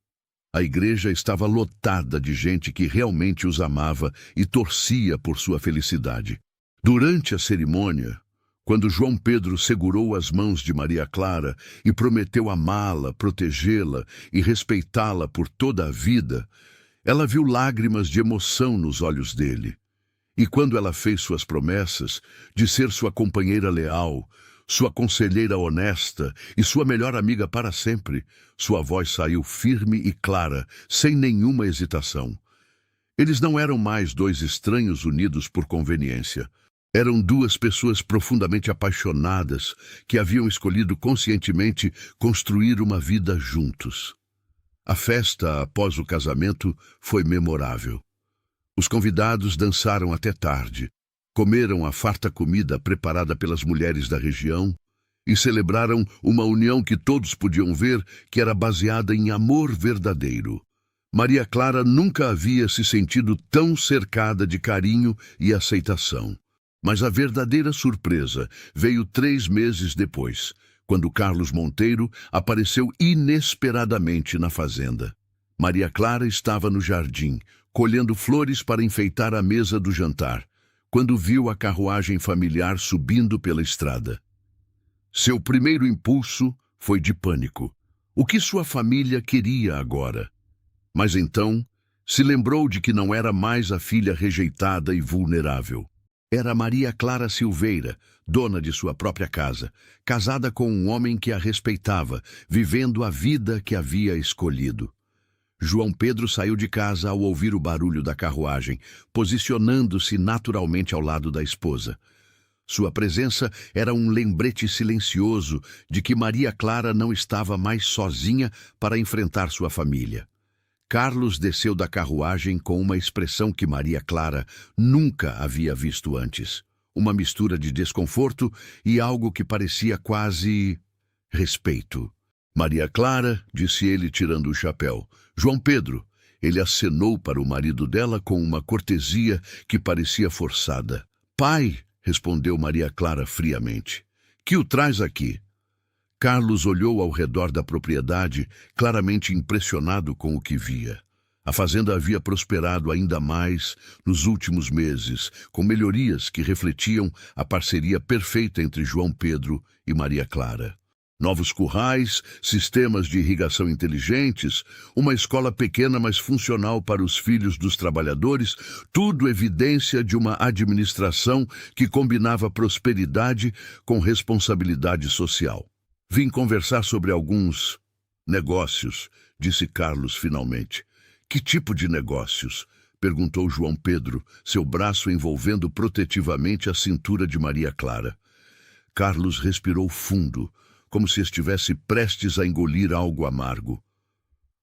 A igreja estava lotada de gente que realmente os amava e torcia por sua felicidade. Durante a cerimônia, quando João Pedro segurou as mãos de Maria Clara e prometeu amá-la, protegê-la e respeitá-la por toda a vida, ela viu lágrimas de emoção nos olhos dele. E quando ela fez suas promessas de ser sua companheira leal, sua conselheira honesta e sua melhor amiga para sempre, sua voz saiu firme e clara, sem nenhuma hesitação. Eles não eram mais dois estranhos unidos por conveniência. Eram duas pessoas profundamente apaixonadas que haviam escolhido conscientemente construir uma vida juntos. A festa após o casamento foi memorável. Os convidados dançaram até tarde, comeram a farta comida preparada pelas mulheres da região e celebraram uma união que todos podiam ver que era baseada em amor verdadeiro. Maria Clara nunca havia se sentido tão cercada de carinho e aceitação. Mas a verdadeira surpresa veio 3 meses depois, quando Carlos Monteiro apareceu inesperadamente na fazenda. Maria Clara estava no jardim, colhendo flores para enfeitar a mesa do jantar, quando viu a carruagem familiar subindo pela estrada. Seu primeiro impulso foi de pânico. O que sua família queria agora? Mas então se lembrou de que não era mais a filha rejeitada e vulnerável. Era Maria Clara Silveira, dona de sua própria casa, casada com um homem que a respeitava, vivendo a vida que havia escolhido. João Pedro saiu de casa ao ouvir o barulho da carruagem, posicionando-se naturalmente ao lado da esposa. Sua presença era um lembrete silencioso de que Maria Clara não estava mais sozinha para enfrentar sua família. Carlos desceu da carruagem com uma expressão que Maria Clara nunca havia visto antes. Uma mistura de desconforto e algo que parecia quase respeito. Maria Clara, disse ele tirando o chapéu. João Pedro. Ele acenou para o marido dela com uma cortesia que parecia forçada. Pai, respondeu Maria Clara friamente. Que o traz aqui? Carlos olhou ao redor da propriedade, claramente impressionado com o que via. A fazenda havia prosperado ainda mais nos últimos meses, com melhorias que refletiam a parceria perfeita entre João Pedro e Maria Clara. Novos currais, sistemas de irrigação inteligentes, uma escola pequena mas funcional para os filhos dos trabalhadores, tudo evidência de uma administração que combinava prosperidade com responsabilidade social. Vim conversar sobre alguns negócios, disse Carlos finalmente. Que tipo de negócios? Perguntou João Pedro, seu braço envolvendo protetivamente a cintura de Maria Clara. Carlos respirou fundo, como se estivesse prestes a engolir algo amargo.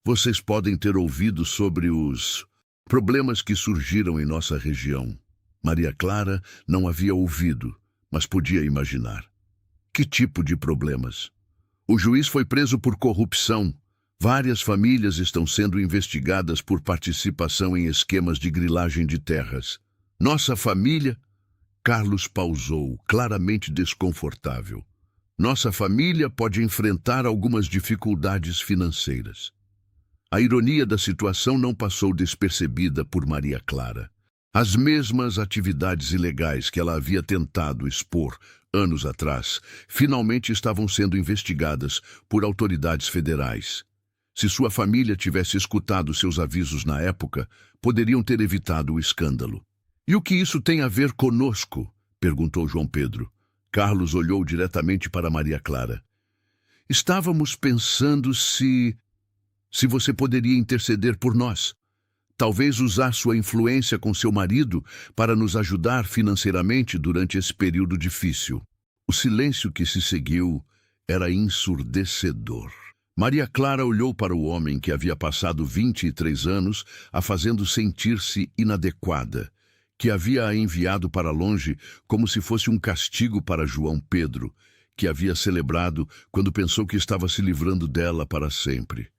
Vocês podem ter ouvido sobre os problemas que surgiram em nossa região. Maria Clara não havia ouvido, mas podia imaginar. Que tipo de problemas? O juiz foi preso por corrupção. Várias famílias estão sendo investigadas por participação em esquemas de grilagem de terras. Nossa família... Carlos pausou, claramente desconfortável. Nossa família pode enfrentar algumas dificuldades financeiras. A ironia da situação não passou despercebida por Maria Clara. As mesmas atividades ilegais que ela havia tentado expor anos atrás, finalmente estavam sendo investigadas por autoridades federais. Se sua família tivesse escutado seus avisos na época, poderiam ter evitado o escândalo. "E o que isso tem a ver conosco?" perguntou João Pedro. Carlos olhou diretamente para Maria Clara. "Estávamos pensando se você poderia interceder por nós. Talvez usar sua influência com seu marido para nos ajudar financeiramente durante esse período difícil." O silêncio que se seguiu era ensurdecedor. Maria Clara olhou para o homem que havia passado 23 anos a fazendo sentir-se inadequada, que havia a enviado para longe como se fosse um castigo para João Pedro, que havia celebrado quando pensou que estava se livrando dela para sempre.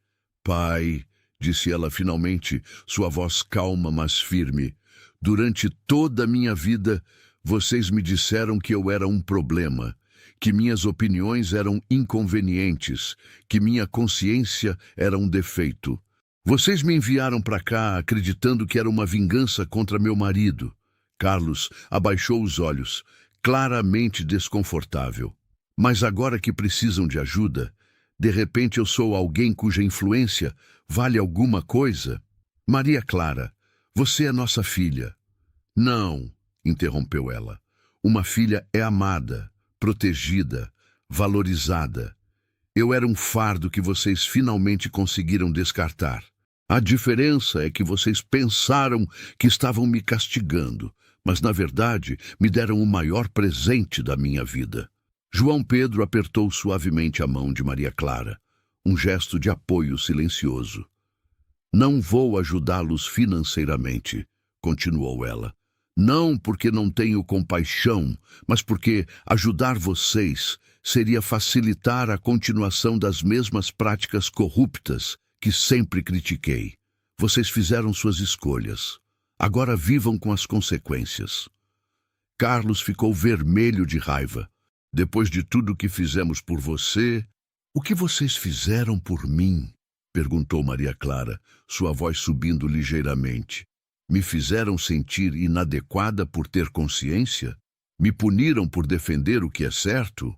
"Pai", disse ela finalmente, sua voz calma mas firme, "durante toda a minha vida, vocês me disseram que eu era um problema, que minhas opiniões eram inconvenientes, que minha consciência era um defeito. Vocês me enviaram para cá acreditando que era uma vingança contra meu marido." Carlos abaixou os olhos, claramente desconfortável. "Mas agora que precisam de ajuda, de repente eu sou alguém cuja influência vale alguma coisa? Maria Clara, você é nossa filha." "Não", interrompeu ela. "Uma filha é amada, protegida, valorizada. Eu era um fardo que vocês finalmente conseguiram descartar. A diferença é que vocês pensaram que estavam me castigando, mas na verdade me deram o maior presente da minha vida." João Pedro apertou suavemente a mão de Maria Clara, um gesto de apoio silencioso. "Não vou ajudá-los financeiramente", continuou ela. "Não porque não tenho compaixão, mas porque ajudar vocês seria facilitar a continuação das mesmas práticas corruptas que sempre critiquei. Vocês fizeram suas escolhas. Agora vivam com as consequências." Carlos ficou vermelho de raiva. "Depois de tudo que fizemos por você, o que vocês fizeram por mim?" perguntou Maria Clara, sua voz subindo ligeiramente. "Me fizeram sentir inadequada por ter consciência? Me puniram por defender o que é certo?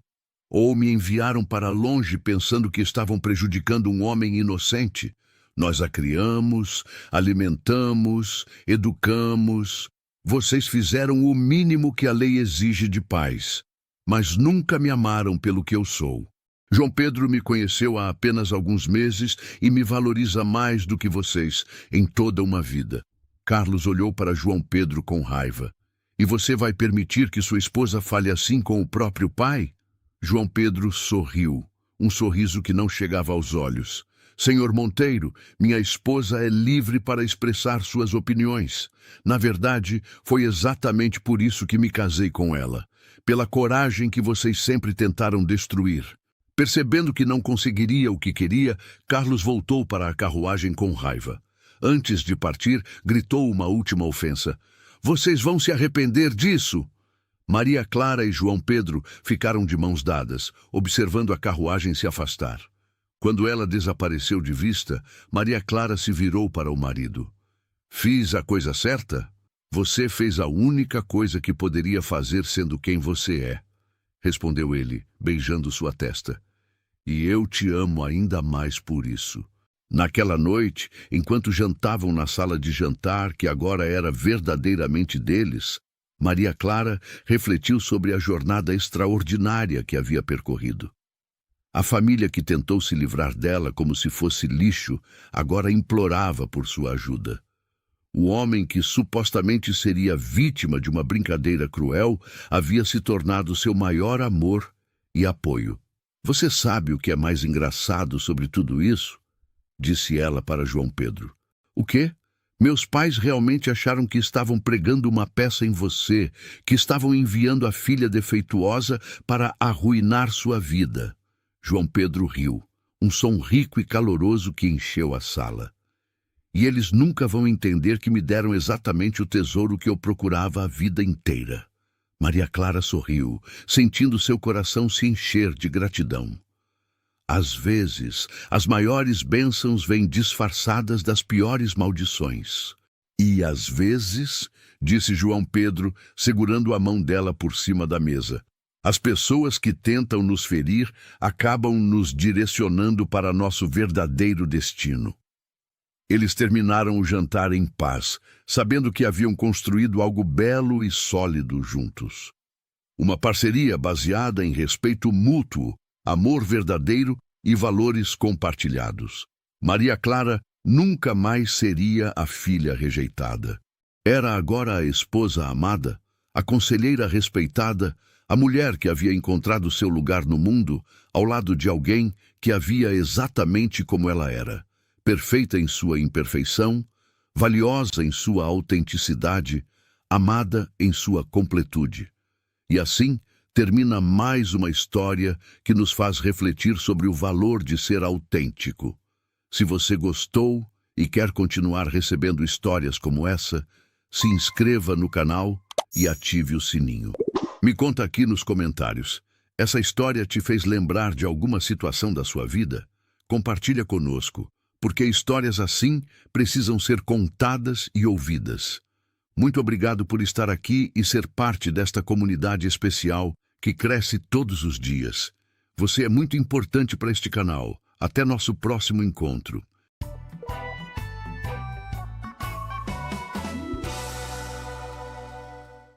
Ou me enviaram para longe pensando que estavam prejudicando um homem inocente? Nós a criamos, alimentamos, educamos. Vocês fizeram o mínimo que a lei exige de pais, mas nunca me amaram pelo que eu sou. João Pedro me conheceu há apenas alguns meses e me valoriza mais do que vocês em toda uma vida." Carlos olhou para João Pedro com raiva. "E você vai permitir que sua esposa fale assim com o próprio pai?" João Pedro sorriu, um sorriso que não chegava aos olhos. "Senhor Monteiro, minha esposa é livre para expressar suas opiniões. Na verdade, foi exatamente por isso que me casei com ela. Pela coragem que vocês sempre tentaram destruir." Percebendo que não conseguiria o que queria, Carlos voltou para a carruagem com raiva. Antes de partir, gritou uma última ofensa. "Vocês vão se arrepender disso!" Maria Clara e João Pedro ficaram de mãos dadas, observando a carruagem se afastar. Quando ela desapareceu de vista, Maria Clara se virou para o marido. "Fiz a coisa certa? Você fez a única coisa que poderia fazer sendo quem você é", respondeu ele, beijando sua testa. "E eu te amo ainda mais por isso." Naquela noite, enquanto jantavam na sala de jantar, que agora era verdadeiramente deles, Maria Clara refletiu sobre a jornada extraordinária que havia percorrido. A família que tentou se livrar dela como se fosse lixo, agora implorava por sua ajuda. O homem que supostamente seria vítima de uma brincadeira cruel havia se tornado seu maior amor e apoio. "Você sabe o que é mais engraçado sobre tudo isso?" disse ela para João Pedro. "O quê?" "Meus pais realmente acharam que estavam pregando uma peça em você, que estavam enviando a filha defeituosa para arruinar sua vida." João Pedro riu, um som rico e caloroso que encheu a sala. "E eles nunca vão entender que me deram exatamente o tesouro que eu procurava a vida inteira." Maria Clara sorriu, sentindo seu coração se encher de gratidão. Às vezes, as maiores bênçãos vêm disfarçadas das piores maldições. E às vezes, disse João Pedro, segurando a mão dela por cima da mesa, as pessoas que tentam nos ferir acabam nos direcionando para nosso verdadeiro destino. Eles terminaram o jantar em paz, sabendo que haviam construído algo belo e sólido juntos. Uma parceria baseada em respeito mútuo, amor verdadeiro e valores compartilhados. Maria Clara nunca mais seria a filha rejeitada. Era agora a esposa amada, a conselheira respeitada, a mulher que havia encontrado seu lugar no mundo ao lado de alguém que a via exatamente como ela era, perfeita em sua imperfeição, valiosa em sua autenticidade, amada em sua completude. E assim termina mais uma história que nos faz refletir sobre o valor de ser autêntico. Se você gostou e quer continuar recebendo histórias como essa, se inscreva no canal e ative o sininho. Me conta aqui nos comentários. Essa história te fez lembrar de alguma situação da sua vida? Compartilha conosco, porque histórias assim precisam ser contadas e ouvidas. Muito obrigado por estar aqui e ser parte desta comunidade especial que cresce todos os dias. Você é muito importante para este canal. Até nosso próximo encontro.